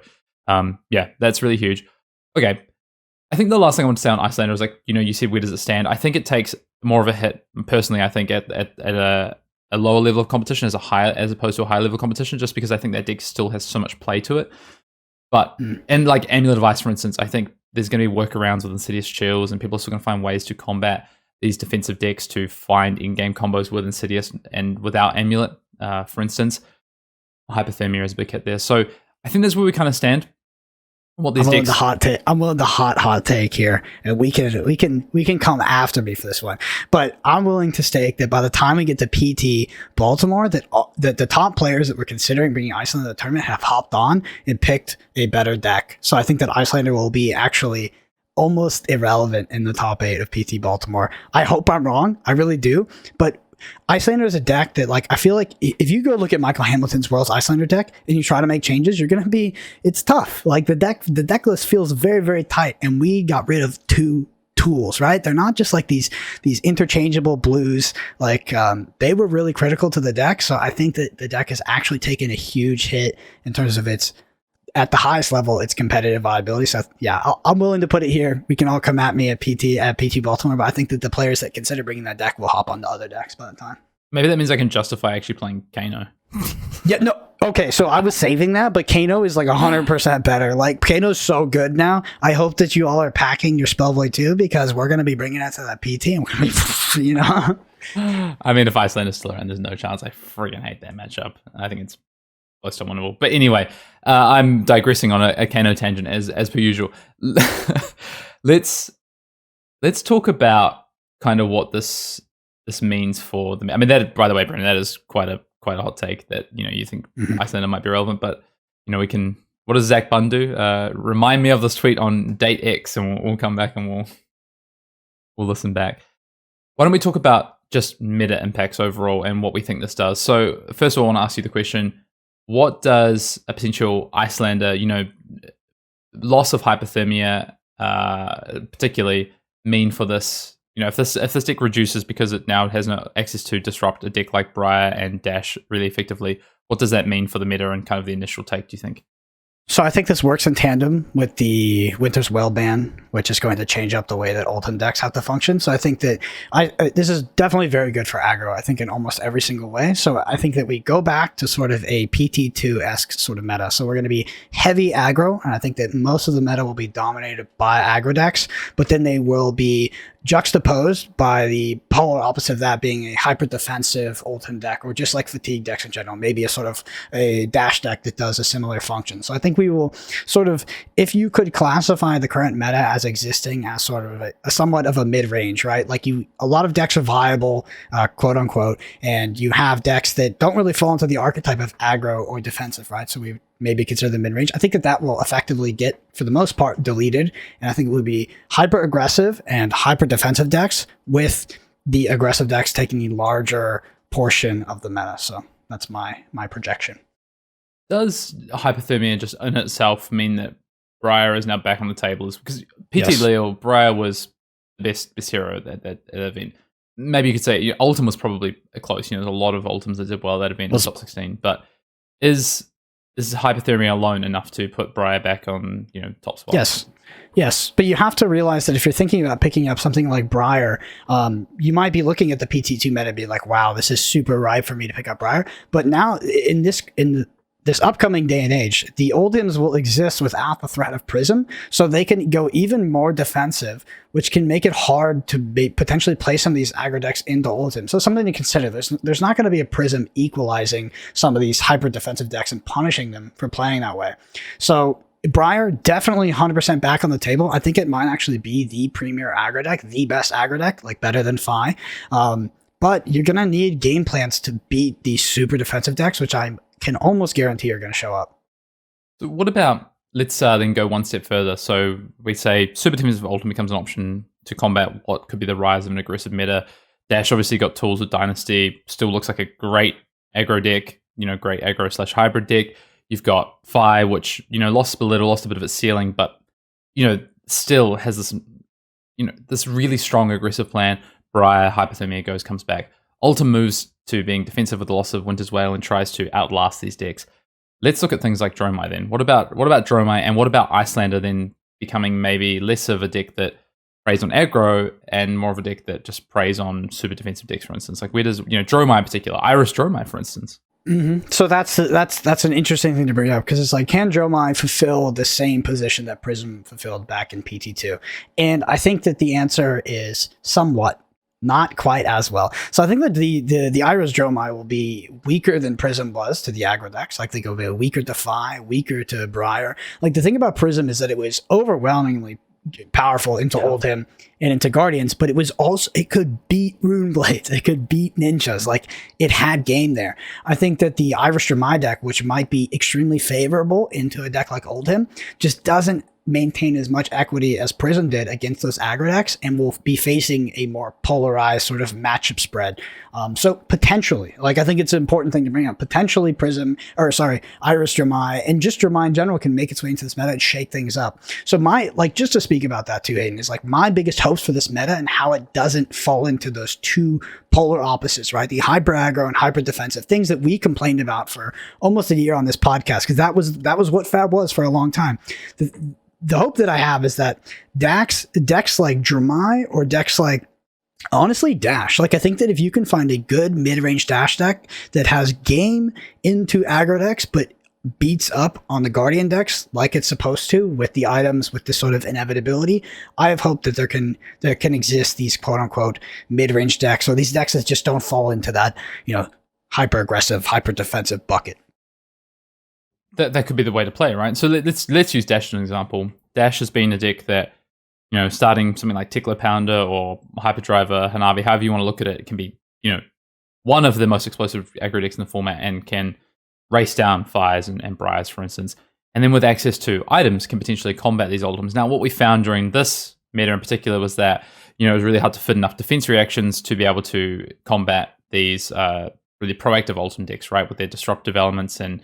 yeah, that's really huge. Okay, I think the last thing I want to say on Icelander is, like, you said, where does it stand? I think it takes more of a hit, personally, I think, at a lower level of competition as opposed to a higher level of competition, just because I think that deck still has so much play to it. But, and like Amulet of Ice, for instance, I think there's going to be workarounds with Insidious Chills, and people are still going to find ways to combat these defensive decks to find in-game combos with Insidious and without Amulet, for instance. Hypothermia is a big hit there. So I think that's where we kind of stand. What these decks... I'm willing to hot take here, and we can come after me for this one. But I'm willing to stake that by the time we get to PT Baltimore, that the top players that we're considering bringing Icelander to the tournament have hopped on and picked a better deck. So I think that Icelander will be actually almost irrelevant in the top 8 of PT Baltimore. I hope I'm wrong. I really do. But Icelander is a deck that, like, I feel like if you go look at Michael Hamilton's World's Icelander deck and you try to make changes, it's tough. Like, the deck list feels very, very tight, and we got rid of 2 tools, right? They're not just like these interchangeable blues. Like, they were really critical to the deck. So I think that the deck has actually taken a huge hit in terms of its, at the highest level, its competitive viability. So yeah, I'm willing to put it here. We can all come at me at PT Baltimore, but I think that the players that consider bringing that deck will hop onto other decks by the time. Maybe that means I can justify actually playing Kano. Yeah, no. Okay, so I was saving that, but Kano is like 100% better. Like, Kano's so good now. I hope that you all are packing your Spellvoid too, because we're going to be bringing it to that PT, and we're going to be, I mean, if Icelander's still around, there's no chance. I freaking hate that matchup. I think it's most unwinnable. But anyway, I'm digressing on a Kano tangent as per usual. Let's talk about kind of what this means for them. I mean, that, by the way, Brendan, that is quite a hot take that, you think Icelander might be relevant, but we can. What does Zach Bunn do? Remind me of this tweet on date X, and we'll come back and we'll listen back. Why don't we talk about just meta impacts overall and what we think this does? So first of all, I want to ask you the question: what does a potential Icelander, loss of hypothermia, particularly mean for this? If this deck reduces because it now has no access to disrupt a deck like Briar and Dash really effectively, what does that mean for the meta and kind of the initial take, do you think? So I think this works in tandem with the Winter's Well ban, which is going to change up the way that Oldhim decks have to function. So I think that this is definitely very good for aggro, I think, in almost every single way. So I think that we go back to sort of a PT2-esque sort of meta. So we're going to be heavy aggro, and I think that most of the meta will be dominated by aggro decks, but then they will be juxtaposed by the polar opposite of that being a hyper defensive Oldhim deck, or just like fatigue decks in general, maybe a sort of a dash deck that does a similar function. So I think we will sort of, if you could classify the current meta as existing as sort of a somewhat of a mid-range, right? Like, a lot of decks are viable, quote unquote, and you have decks that don't really fall into the archetype of aggro or defensive, right? So we maybe consider them mid-range. I think that will effectively get, for the most part, deleted. And I think it would be hyper-aggressive and hyper-defensive decks, with the aggressive decks taking the larger portion of the meta. So that's my projection. Does hypothermia just in itself mean that Briar is now back on the table? Because PT Leo, Briar was the best hero at that event. Maybe you could say Ultim was probably close. There's a lot of Ultims that did well at that event in top 16. But is hypothermia alone enough to put Briar back on top spot? Yes, but you have to realize that if you're thinking about picking up something like Briar, you might be looking at the PT2 meta and be like, wow, this is super ripe for me to pick up Briar. But now in this upcoming day and age, the Oldims will exist without the threat of Prism, so they can go even more defensive, which can make it hard to potentially play some of these aggro decks into Oldim. So something to consider. There's not going to be a Prism equalizing some of these hyper defensive decks and punishing them for playing that way. So Briar, definitely 100% back on the table. I think it might actually be the premier aggro deck, the best aggro deck, like better than Fi. But you're going to need game plans to beat these super defensive decks, which I can almost guarantee are going to show up. So what about, let's then go one step further. So we say super defensive Ultimate becomes an option to combat what could be the rise of an aggressive meta. Dash obviously got tools with Dynasty, still looks like a great aggro deck, great aggro / hybrid deck. You've got Fi, which, lost a bit of its ceiling, but, still has this, this really strong aggressive plan. Briar, Hypothermia comes back. Ultim moves to being defensive with the loss of Winter's Wail and tries to outlast these decks. Let's look at things like Dromai then. What about Dromai, and what about Icelander then becoming maybe less of a deck that preys on aggro and more of a deck that just preys on super defensive decks, for instance? Like, where does Dromai in particular, Iris Dromai, for instance? Mm-hmm. So that's an interesting thing to bring up, because it's like, can Dromai fulfill the same position that Prism fulfilled back in PT2? And I think that the answer is somewhat. Not quite as well. So I think that the Iris Dromai will be weaker than Prism was to the aggro decks. Like, they go be weaker to Fi, weaker to Briar. Like, the thing about Prism is that it was overwhelmingly powerful into Oldhim and into Guardians, but it could beat Rune Blades, it could beat Ninjas. Like, it had game there. I think that the Iris Dromai deck, which might be extremely favorable into a deck like Oldhim, just doesn't maintain as much equity as Prism did against those aggro decks, and will be facing a more polarized sort of matchup spread. So potentially, like, I think it's an important thing to bring up. Potentially Iris Dramai and just Dramai in general can make its way into this meta and shake things up. So just to speak about that too, Hayden, is like my biggest hopes for this meta and how it doesn't fall into those two polar opposites, right? The hyper aggro and hyper defensive, things that we complained about for almost a year on this podcast, because that was what Fab was for a long time. The hope that I have is that decks like Dramai or decks like, honestly, Dash. Like, I think that if you can find a good mid-range Dash deck that has game into aggro decks, but beats up on the Guardian decks like it's supposed to, with the items, with this sort of inevitability, I have hope that there can exist these quote-unquote mid-range decks, or these decks that just don't fall into that, hyper-aggressive, hyper-defensive bucket. That could be the way to play, right? So let's use Dash as an example. Dash has been a deck that, starting something like Tickler Pounder or Hyperdriver, Hanavi, however you want to look at it, it can be, one of the most explosive aggro decks in the format and can race down Fires and Briars, for instance. And then with access to items, can potentially combat these ultims. Now, what we found during this meta in particular was that, it was really hard to fit enough defense reactions to be able to combat these really proactive ultim decks, right? With their disruptive elements, and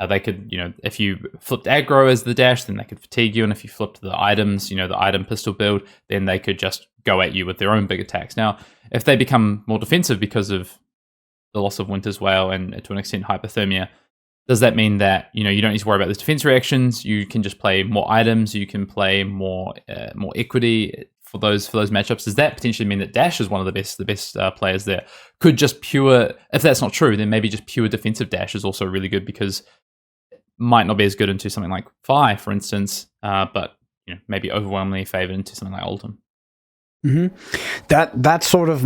they could, if you flipped aggro as the Dash, then they could fatigue you. And if you flipped the items, the item pistol build, then they could just go at you with their own big attacks. Now, if they become more defensive because of the loss of Winter's Wail and to an extent hypothermia, does that mean that, you don't need to worry about those defense reactions? You can just play more items, you can play more equity for those matchups? Does that potentially mean that Dash is one of the best players there? Could just pure, if that's not true, then maybe just pure defensive Dash is also really good, because might not be as good into something like Fi, for instance, but maybe overwhelmingly favored into something like Ultim. Mm-hmm. That's sort of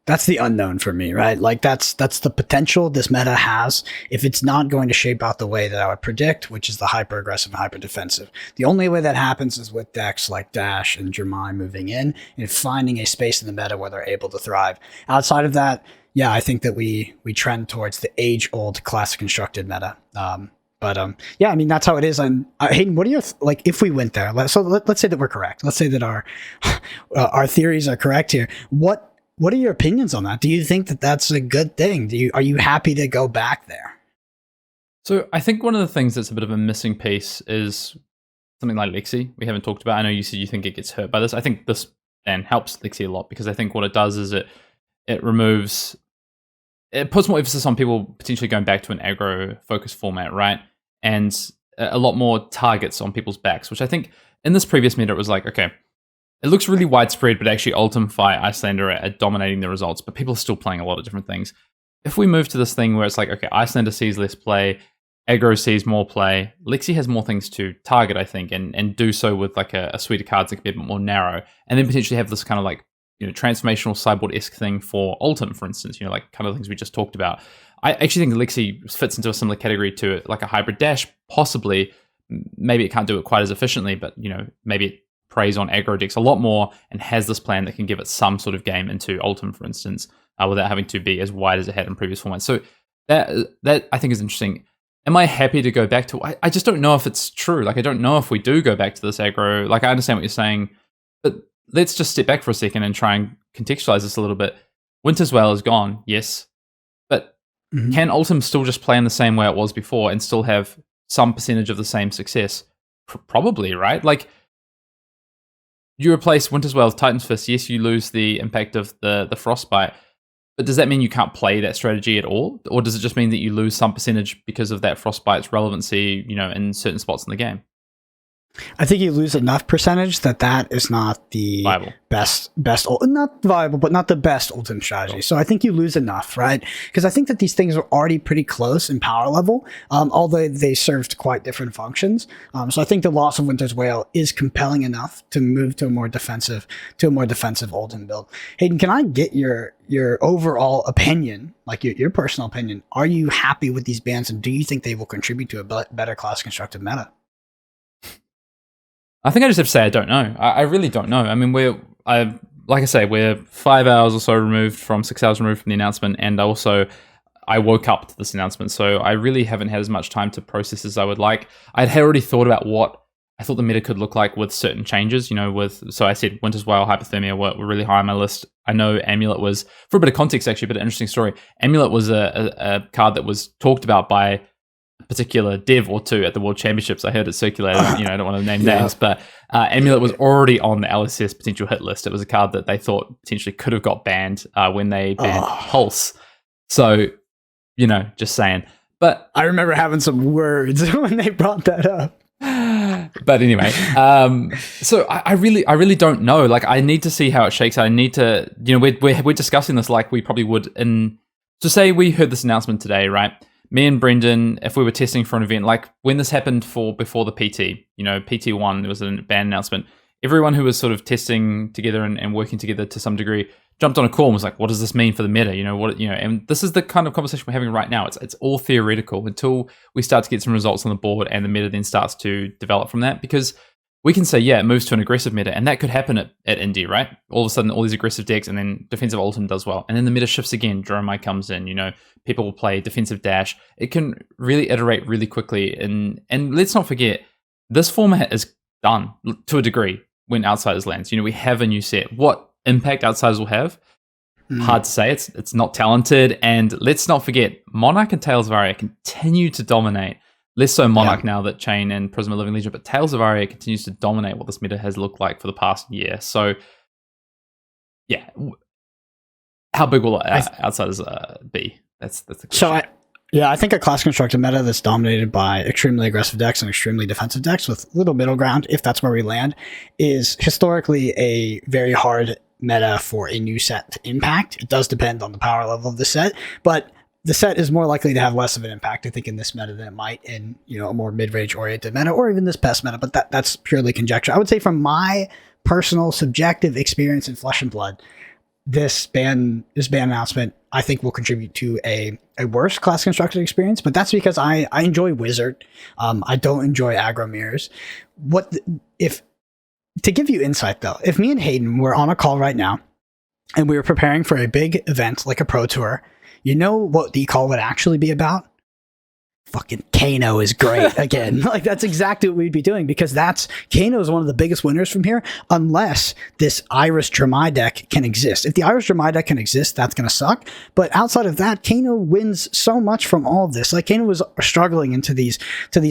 that's the unknown for me, right? Like that's the potential this meta has if it's not going to shape out the way that I would predict, which is the hyper aggressive and hyper defensive. The only way that happens is with decks like Dash and Dramai moving in and finding a space in the meta where they're able to thrive. Outside of that, yeah, I think that we trend towards the age-old classic constructed meta. Yeah, I mean, that's how it is. And Hayden, what are your if we went there? Let's say that we're correct. Let's say that our theories are correct here. What are your opinions on that? Do you think that that's a good thing? Are you happy to go back there? So I think one of the things that's a bit of a missing piece is something like Lexi. We haven't talked about. I know you said you think it gets hurt by this. I think this then helps Lexi a lot, because I think what it does is it puts more emphasis on people potentially going back to an aggro focused format, right? And a lot more targets on people's backs, which I think in this previous meta, it was like, okay, it looks really widespread, but actually Ultim, Fi, Icelander are dominating the results, but people are still playing a lot of different things. If we move to this thing where it's like, okay, Icelander sees less play, aggro sees more play, Lexi has more things to target, I think, and do so with like a suite of cards that can be a bit more narrow, and then potentially have this kind of like, transformational sideboard-esque thing for Ultim, for instance, like kind of things we just talked about. I actually think Lexi fits into a similar category to like a hybrid Dash, possibly. Maybe it can't do it quite as efficiently, but maybe it preys on aggro decks a lot more and has this plan that can give it some sort of game into Ultim, for instance, without having to be as wide as it had in previous formats. So that I think is interesting. Am I happy to go back to? I just don't know if it's true. Like, I don't know if we do go back to this aggro. Like, I understand what you're saying, but let's just step back for a second and try and contextualize this a little bit. Winter's Wail is gone, yes, but can Ultim still just play in the same way it was before and still have some percentage of the same success? Probably, right? Like, you replace Winter's Wail with Titan's Fist, yes, you lose the impact of the Frostbite, but does that mean you can't play that strategy at all? Or does it just mean that you lose some percentage because of that Frostbite's relevancy, in certain spots in the game? I think you lose enough percentage that is not the viable. best, not viable, but not the best ultimate strategy. Sure. So I think you lose enough, right? Because I think that these things are already pretty close in power level, although they served quite different functions. So I think the loss of Winter's Wail is compelling enough to move to a more defensive ultimate build. Hayden, can I get your overall opinion, like your personal opinion? Are you happy with these bans, and do you think they will contribute to a better class constructed meta? I think I just have to say I don't know. I really don't know. I mean, we're 5 hours or so removed from 6 hours removed from the announcement, and I woke up to this announcement, so I really haven't had as much time to process as I would like. I'd already thought about what I thought the meta could look like with certain changes, so I said Winter's Wail, Hypothermia were really high on my list. I know Amulet was, for a bit of context actually, but an interesting story. Amulet was a card that was talked about by a particular dev or two at the World Championships. I heard it circulated, I don't want to name names, but Amulet was already on the LSS potential hit list. It was a card that they thought potentially could have got banned when they banned Pulse. So, just saying. But I remember having some words when they brought that up. But anyway, so I really don't know. Like, I need to see how it shakes out. I need to, we're discussing this like we probably would so say we heard this announcement today, right? Me and Brendan, if we were testing for an event, like when this happened before the PT, PT1, there was a ban announcement. Everyone who was sort of testing together and working together to some degree jumped on a call and was like, what does this mean for the meta? And this is the kind of conversation we're having right now. It's all theoretical until we start to get some results on the board and the meta then starts to develop from that, because we can say, yeah, it moves to an aggressive meta, and that could happen at Indy, right? All of a sudden, all these aggressive decks, and then defensive ultim does well. And then the meta shifts again, Dromai comes in, people will play defensive dash. It can really iterate really quickly. And let's not forget, this format is done to a degree when Outsiders lands. We have a new set. What impact Outsiders will have? Hard to say. It's not talented. And let's not forget, Monarch and Tales of Aria continue to dominate. Less so Monarch now that Chain and Prism are Living Legend, but Tales of Aria continues to dominate what this meta has looked like for the past year. So, yeah. How big will Outsiders be? That's the question. So, I think a class constructed meta that's dominated by extremely aggressive decks and extremely defensive decks with little middle ground, if that's where we land, is historically a very hard meta for a new set to impact. It does depend on the power level of the set, but the set is more likely to have less of an impact, I think, in this meta than it might in a more mid-range oriented meta or even this pest meta, but that's purely conjecture. I would say from my personal subjective experience in Flesh and Blood, this ban announcement I think will contribute to a worse class constructed experience, but that's because I enjoy Wizard. I don't enjoy aggro mirrors. To give you insight though, if me and Hayden were on a call right now and we were preparing for a big event like a pro tour, you know what the call would actually be about? Fucking Kano is great again. Like, that's exactly what we'd be doing, because Kano is one of the biggest winners from here, unless this Iris Dromai deck can exist. If the Iris Dromai deck can exist, that's going to suck. But outside of that, Kano wins so much from all of this. Like, Kano was struggling into these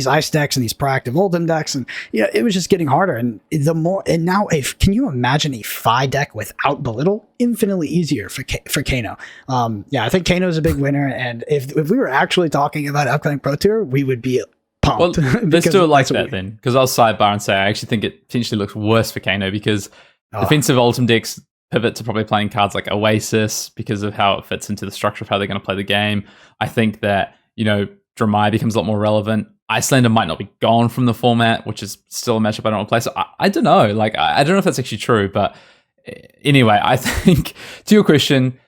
ice decks and these proactive Oldhim decks, and it was just getting harder. And now, can you imagine a Phi deck without Belittle? Infinitely easier for Kano. I think Kano is a big winner, and if we were actually talking about upcoming Pro Tour, we would be pumped. Well, let's do it like that then, because I'll sidebar and say I actually think it potentially looks worse for Kano, because defensive ultim decks pivot to probably playing cards like Oasis because of how it fits into the structure of how they're going to play the game. I think that Dromai becomes a lot more relevant. Icelander might not be gone from the format, which is still a matchup I don't want to play. So I don't know. Like, I don't know if that's actually true, but anyway, I think, to your question,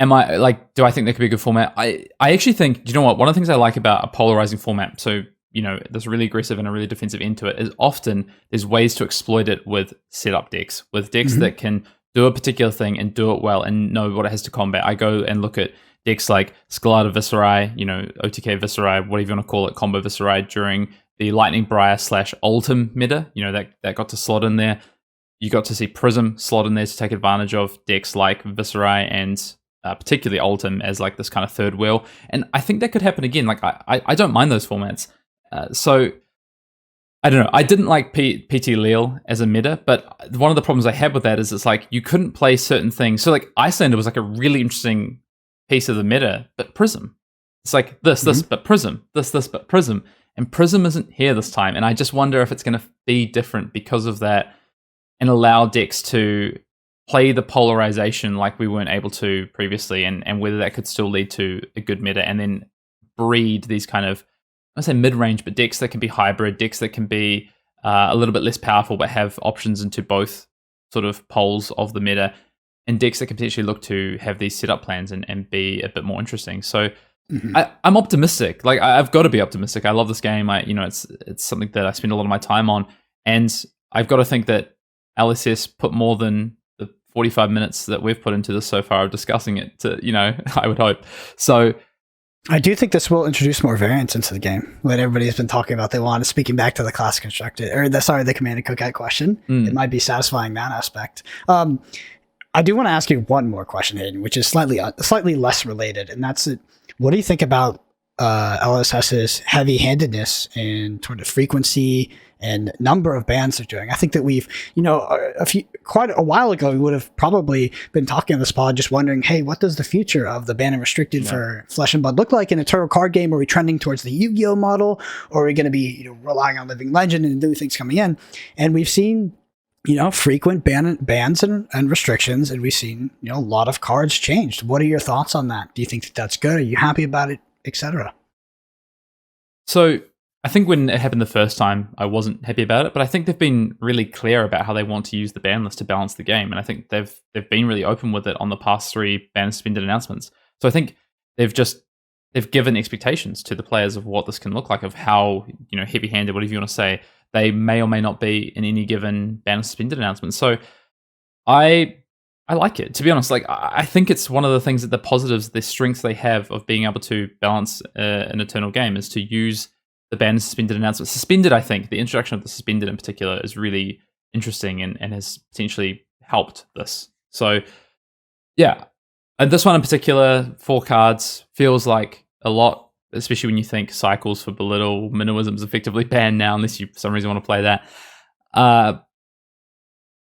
do I think that could be a good format? I actually think, you know what? One of the things I like about a polarizing format, so, there's a really aggressive and a really defensive end to it, is often there's ways to exploit it with setup decks, that can do a particular thing and do it well and know what it has to combat. I go and look at decks like Skelada Viscerai, OTK Viscerai, whatever you want to call it, combo Viscerai during the Lightning Briar / Ultim meta, that got to slot in there. You got to see Prism slot in there to take advantage of decks like Viscerai and particularly Ultim as like this kind of third wheel. And I think that could happen again. Like, I don't mind those formats. So I don't know. I didn't like PT Leal as a meta, but one of the problems I had with that is it's like you couldn't play certain things. So like Icelander was like a really interesting piece of the meta, but Prism. It's like this, but Prism. This, but Prism. And Prism isn't here this time. And I just wonder if it's going to be different because of that, and allow decks to play the polarization like we weren't able to previously, and whether that could still lead to a good meta, and then breed these kind of, I say mid-range, but decks that can be hybrid, decks that can be a little bit less powerful but have options into both sort of poles of the meta, and decks that can potentially look to have these setup plans and be a bit more interesting. So I'm optimistic. Like, I've got to be optimistic. I love this game. It's something that I spend a lot of my time on, and I've got to think that LSS put more than the 45 minutes that we've put into this so far of discussing it to, I would hope. So I do think this will introduce more variance into the game. What everybody's been talking about, they want. Speaking back to the class constructed, or the command and cookout question, it might be satisfying that aspect. I do want to ask you one more question, Hayden, which is slightly less related, and that's it. What do you think about LSS's heavy-handedness in sort of frequency and number of bans they're doing? I think that we've, quite a while ago, we would have probably been talking on this pod, just wondering, hey, what does the future of the ban and restricted for Flesh and Blood look like in a turtle card game? Are we trending towards the Yu-Gi-Oh model, or are we going to be relying on Living Legend and new things coming in? And we've seen frequent bans and restrictions, and we've seen a lot of cards changed. What are your thoughts on that? Do you think that that's good? Are you happy about it, etc.? So I think when it happened the first time, I wasn't happy about it, but I think they've been really clear about how they want to use the ban list to balance the game, and I think they've been really open with it on the past 3 ban suspended announcements. So I think they've given expectations to the players of what this can look like, of how heavy-handed, whatever you want to say, they may or may not be in any given ban suspended announcement. So I like it, to be honest. Like, I think it's one of the things that the positives, the strengths they have of being able to balance an eternal game is to use the ban suspended announcement. Suspended, I think, the introduction of the suspended in particular is really interesting and has potentially helped this. So, yeah. And this one in particular, 4 cards, feels like a lot, especially when you think cycles for Belittle, Minnowism's effectively banned now, unless you for some reason want to play that.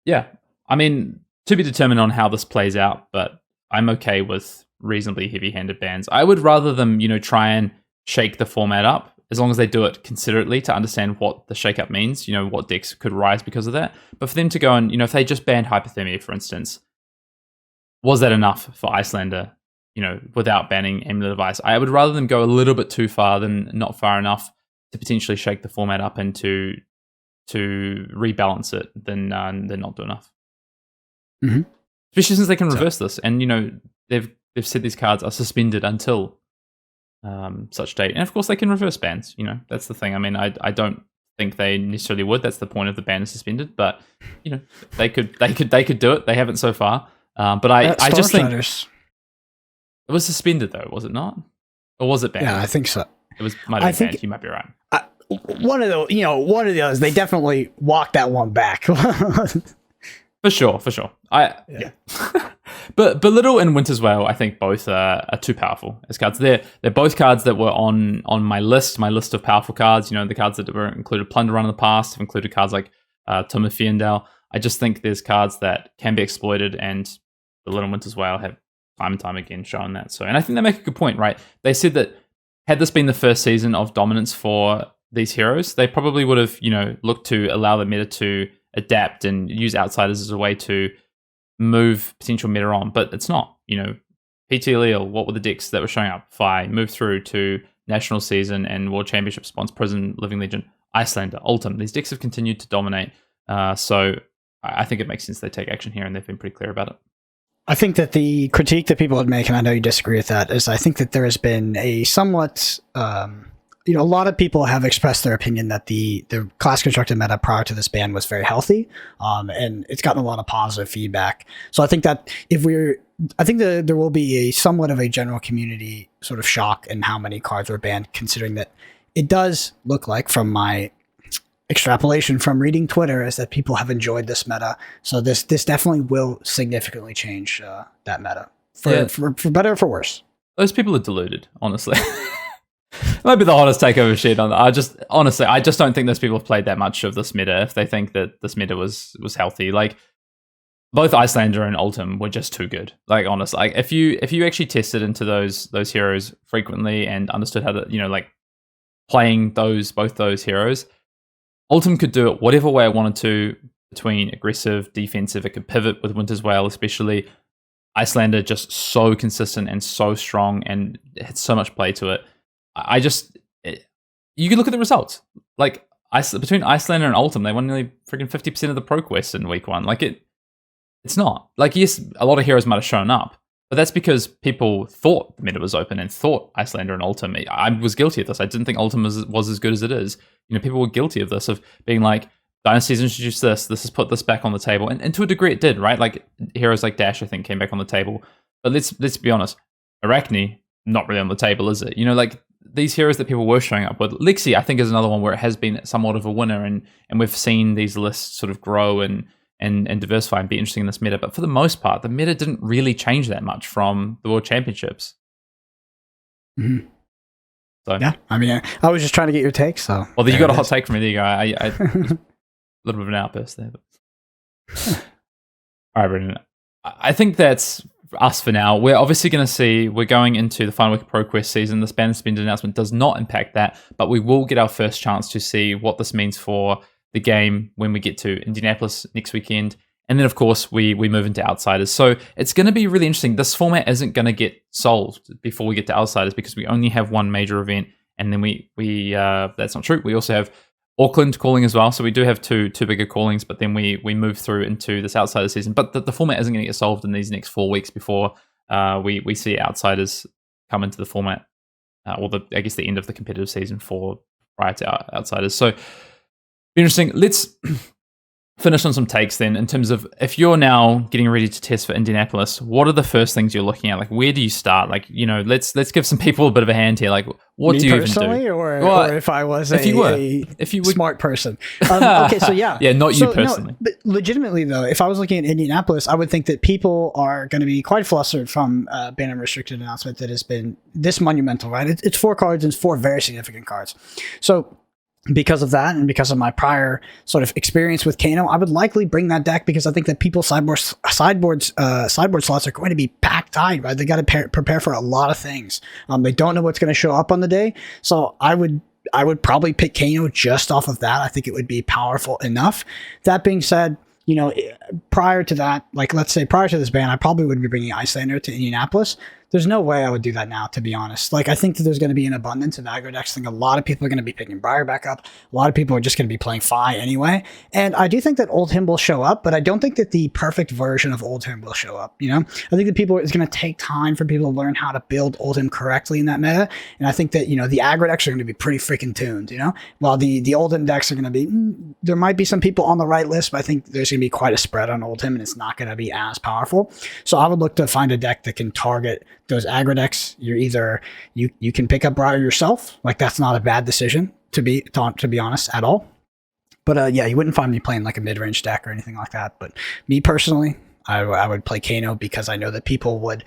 Yeah. I mean, to be determined on how this plays out, but I'm okay with reasonably heavy-handed bans. I would rather them, try and shake the format up, as long as they do it considerately to understand what the shake-up means, what decks could rise because of that. But for them to go and, if they just banned Hypothermia, for instance, was that enough for Icelander, without banning Amulet of Ice? I would rather them go a little bit too far than not far enough to potentially shake the format up and to rebalance it than not do enough. Mm-hmm. Especially since they can reverse this, and they've said these cards are suspended until such date, and of course they can reverse bans. That's the thing. I mean, I don't think they necessarily would. That's the point of the ban is suspended, but they could do it. They haven't so far. But I just think it was suspended, though, was it not? Or was it banned? Yeah, I think so. It might have been banned. You might be right. One of the others, they definitely walked that one back. For sure. Yeah. But Belittle and Winter's Whale, I think both are too powerful as cards. They're both cards that were on my list of powerful cards. The cards that were included Plunder Run in the past have included cards like Tomb of Fiendal. I just think there's cards that can be exploited, and Belittle and Winter's Whale have time and time again shown that. So, and I think they make a good point, right? They said that had this been the first season of dominance for these heroes, they probably would have, looked to allow the meta to adapt and use outsiders as a way to move potential meta on, but it's not. PTLEL, what were the decks that were showing up? Fi, move through to National Season and World Championship spawns, Prison, Living Legend, Icelander, Ultim. These decks have continued to dominate. So I think it makes sense they take action here, and they've been pretty clear about it. I think that the critique that people would make, and I know you disagree with that, is I think that there has been a somewhat, a lot of people have expressed their opinion that the class constructed meta prior to this ban was very healthy, and it's gotten a lot of positive feedback. So I think that there will be a somewhat of a general community sort of shock in how many cards were banned, considering that it does look like, from my extrapolation from reading Twitter, is that people have enjoyed this meta. So this definitely will significantly change that meta for better or for worse. Those people are deluded, honestly. It might be the hottest takeover shit on. I just don't think those people have played that much of this meta if they think that this meta was healthy. Like, both Icelander and Ultim were just too good. Like, honestly, like if you actually tested into those heroes frequently and understood how to playing both those heroes, Ultim could do it whatever way it wanted to, between aggressive, defensive. It could pivot with Winter's Whale, especially. Icelander just so consistent and so strong, and it had so much play to it. You can look at the results. Like, between Icelander and Ultim, they won nearly freaking 50% of the Pro Quest in week 1. Like, it's not. Like, yes, a lot of heroes might have shown up, but that's because people thought the meta was open and thought Icelander and Ultim. I was guilty of this. I didn't think Ultim was as good as it is. People were guilty of this, of being like, Dynasty's introduced this has put this back on the table. And to a degree it did, right? Like, heroes like Dash, I think, came back on the table. But let's be honest. Arachne not really on the table, is it? You know, like these heroes that people were showing up with. Lexi, I think, is another one where it has been somewhat of a winner, and we've seen these lists sort of grow and diversify and be interesting in this meta. But for the most part, the meta didn't really change that much from the World Championships. Mm-hmm. So yeah, I mean, I was just trying to get your take. So well, then you got a hot take from me. There you go. I a little bit of an outburst there. But. All right, Brendan. I think that's us for now. We're obviously going to see, we're going into the final week of ProQuest season. The ban suspended announcement does not impact that, but we will get our first chance to see what this means for the game when we get to Indianapolis next weekend. And then, of course, we move into Outsiders. So it's going to be really interesting. This format isn't going to get solved before we get to Outsiders because we only have one major event. And then we that's not true. We also have Auckland calling as well. So we do have two bigger callings, but then we move through into this Outsiders season. But the format isn't going to get solved in these next 4 weeks before we see Outsiders come into the format, or I guess the end of the competitive season for prior to Outsiders. So interesting. Let's finish on some takes then in terms of if you're now getting ready to test for Indianapolis, what are the first things you're looking at? Like, where do you start? Like, you know, let's give some people a bit of a hand here. Like, what do you even do? Or if I was if you were smart person. Okay, so yeah. Yeah, not you personally. No, but legitimately, though, if I was looking at Indianapolis, I would think that people are going to be quite flustered from ban and restricted announcement that has been this monumental, right? It's 4 cards and 4 very significant cards. So because of that, and because of my prior sort of experience with Kano, I would likely bring that deck because I think that people's sideboard slots are going to be packed tight, right? They got to prepare for a lot of things. They don't know what's going to show up on the day, so I would probably pick Kano just off of that. I think it would be powerful enough. That being said, you know, prior to that, like let's say prior to this ban, I probably would be bringing Icelander to Indianapolis. There's no way I would do that now, to be honest. Like, I think that there's going to be an abundance of aggro decks. I think a lot of people are going to be picking Briar back up. A lot of people are just going to be playing Fi anyway. And I do think that Oldhim will show up, but I don't think that the perfect version of Oldhim will show up, you know? I think that it's going to take time for people to learn how to build Oldhim correctly in that meta. And I think that, you know, the aggro decks are going to be pretty freaking tuned, you know? While the Oldhim decks are going to be, there might be some people on the right list, but I think there's going to be quite a spread on Oldhim, and it's not going to be as powerful. So I would look to find a deck that can target those aggro decks. You're either you can pick up Briar yourself, like that's not a bad decision to be honest at all. But yeah, you wouldn't find me playing like a mid-range deck or anything like that. But me personally, I would play Kano because I know that people would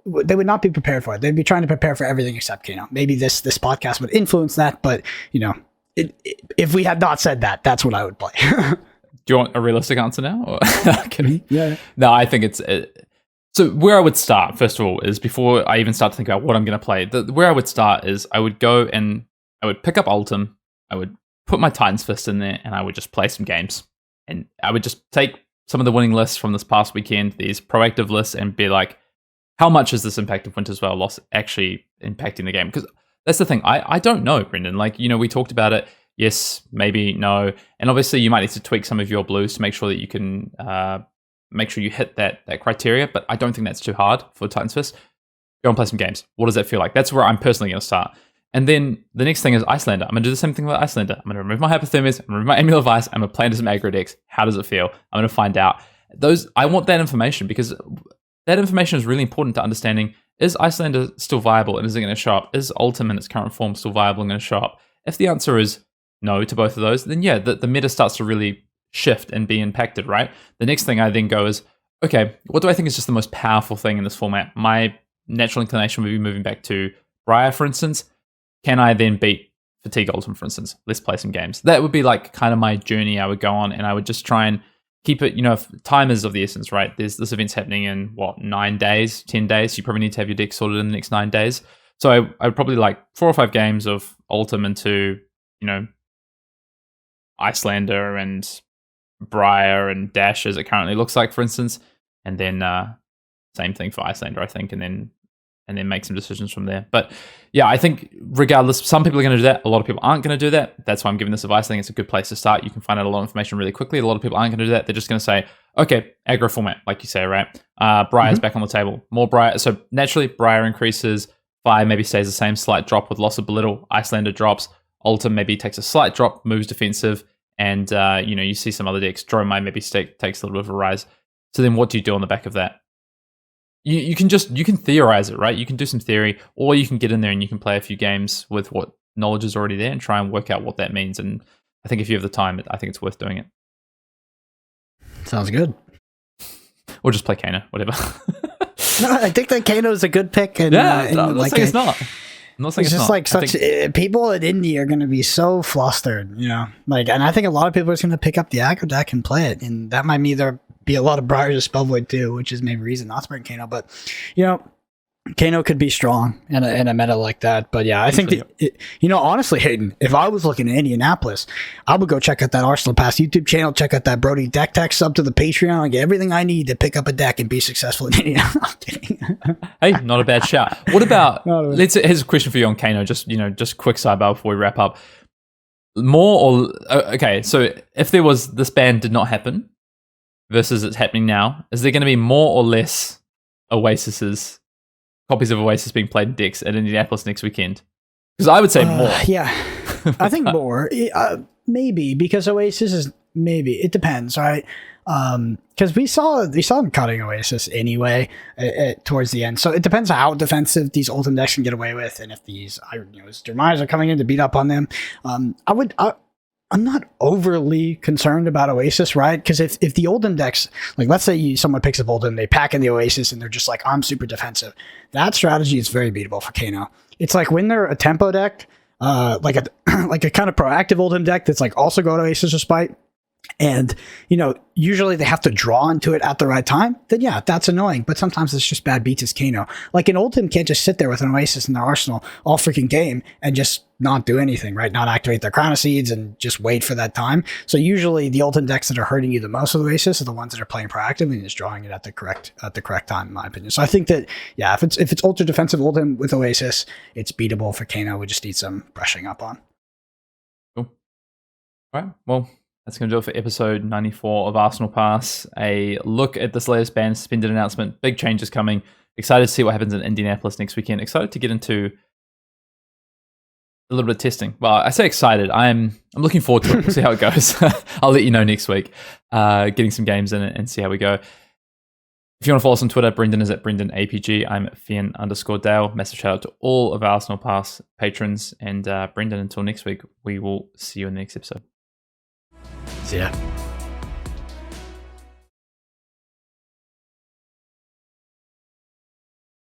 not be prepared for it. They'd be trying to prepare for everything except Kano. Maybe this podcast would influence that, but you know, if we had not said that, that's what I would play. Do you want a realistic answer now? Or? Yeah. No, I think it's. So where I would start, first of all, is before I even start to think about what I'm going to play, where I would start is I would go and I would pick up Ultim, I would put my Titan's Fist in there, and I would just play some games. And I would just take some of the winning lists from this past weekend, these proactive lists, and be like, how much is this Impact of Winter's Veil loss actually impacting the game? Because that's the thing, I don't know, Brendan. Like, you know, we talked about it. Yes, maybe, no. And obviously you might need to tweak some of your blues to make sure that you can make sure you hit that criteria, but I don't think that's too hard for Titan's Fist. Go and play some games. What does that feel like? That's where I'm personally going to start. And then the next thing is Icelander. I'm going to do the same thing with Icelander. I'm going to remove my Hypothermias, I'm going to remove my Amulet of Ice, I'm going to play into some aggro decks. How does it feel? I'm going to find out. I want that information because that information is really important to understanding, is Icelander still viable and is it going to show up? Is Ultim in its current form still viable and going to show up? If the answer is no to both of those, then yeah, the meta starts to really shift and be impacted, right? The next thing I then go is, okay, what do I think is just the most powerful thing in this format? My natural inclination would be moving back to Briar, for instance. Can I then beat Fatigue Ultim, for instance? Let's play some games. That would be like kind of my journey I would go on, and I would just try and keep it, you know, if time is of the essence, right? This event's happening in, 9 days, 10 days? You probably need to have your deck sorted in the next 9 days. So I would probably like 4 or 5 games of Ultim into, you know, Icelander and Briar and Dash as it currently looks like, for instance, and then same thing for Icelander, I think, and then make some decisions from there. But yeah, I think regardless, some people are going to do that. A lot of people aren't going to do that. That's why I'm giving this advice. I think it's a good place to start. You can find out a lot of information really quickly. A lot of people aren't going to do that. They're just going to say, okay, aggro format, like you say, right? Briar's back on the table. More Briar. So naturally, Briar increases. Fire maybe stays the same, slight drop with loss of belittle. Icelander drops. Ultim maybe takes a slight drop, moves defensive. And, you know, you see some other decks. Dromai maybe takes a little bit of a rise. So then what do you do on the back of that? you can theorize it, right? You can do some theory, or you can get in there and you can play a few games with what knowledge is already there and try and work out what that means. And I think if you have the time, I think it's worth doing it. Sounds good. Or just play Kano, whatever. No, I think that Kano is a good pick. And, I'm not saying it's not. It's just like people in Indy are going to be so flustered, you know. Like, and I think a lot of people are just going to pick up the aggro deck and play it, and that might either be a lot of Briars or Spellvoid too, which is maybe a reason not to bring Kano. But you know, Kano could be strong in a meta like that. But yeah, I think honestly, Hayden, if I was looking at Indianapolis, I would go check out that Arsenal Pass YouTube channel, check out that Brody Deck Tech, sub to the Patreon, and get everything I need to pick up a deck and be successful in Indianapolis. Hey, not a bad shout. What about? Here's a question for you on Kano. Just quick sidebar before we wrap up. More or okay? So if there was this ban did not happen versus it's happening now, is there going to be more or less copies of Oasis being played in decks at Indianapolis next weekend? Because I would say more. Yeah, I think more. Maybe because Oasis is maybe. It depends, right? Because we saw them cutting Oasis anyway towards the end. So it depends on how defensive these Ultim decks can get away with, and if these Dermires are coming in to beat up on them. I'm not overly concerned about Oasis, right? Because if the Oldhim decks, like let's say someone picks up Oldhim, they pack in the Oasis and they're just like, I'm super defensive. That strategy is very beatable for Kano. It's like when they're a tempo deck, like a kind of proactive Oldhim deck that's like also go to Oasis or Spite, and usually they have to draw into it at the right time, then yeah, that's annoying. But sometimes it's just bad beats as Kano. Like an Oldhim can't just sit there with an Oasis in their arsenal all freaking game and just not do anything, right? Not activate their Crown of Seeds and just wait for that time. So usually the Oldhim decks that are hurting you the most with Oasis are the ones that are playing proactively and just drawing it at the correct time, in my opinion. So I think that yeah, if it's ultra defensive Oldhim with Oasis, it's beatable for Kano. We just need some brushing up on. Cool. All right. Well, that's going to do it for episode 94 of Arsenal Pass. A look at this latest ban suspended announcement. Big changes coming. Excited to see what happens in Indianapolis next weekend. Excited to get into a little bit of testing. Well, I say excited. I'm looking forward to it. We'll see how it goes. I'll let you know next week. Getting some games in it and see how we go. If you want to follow us on Twitter, Brendan is at BrendanAPG. I'm at Fian_Dale. Massive shout out to all of our Arsenal Pass patrons. And Brendan, until next week, we will see you in the next episode. See ya.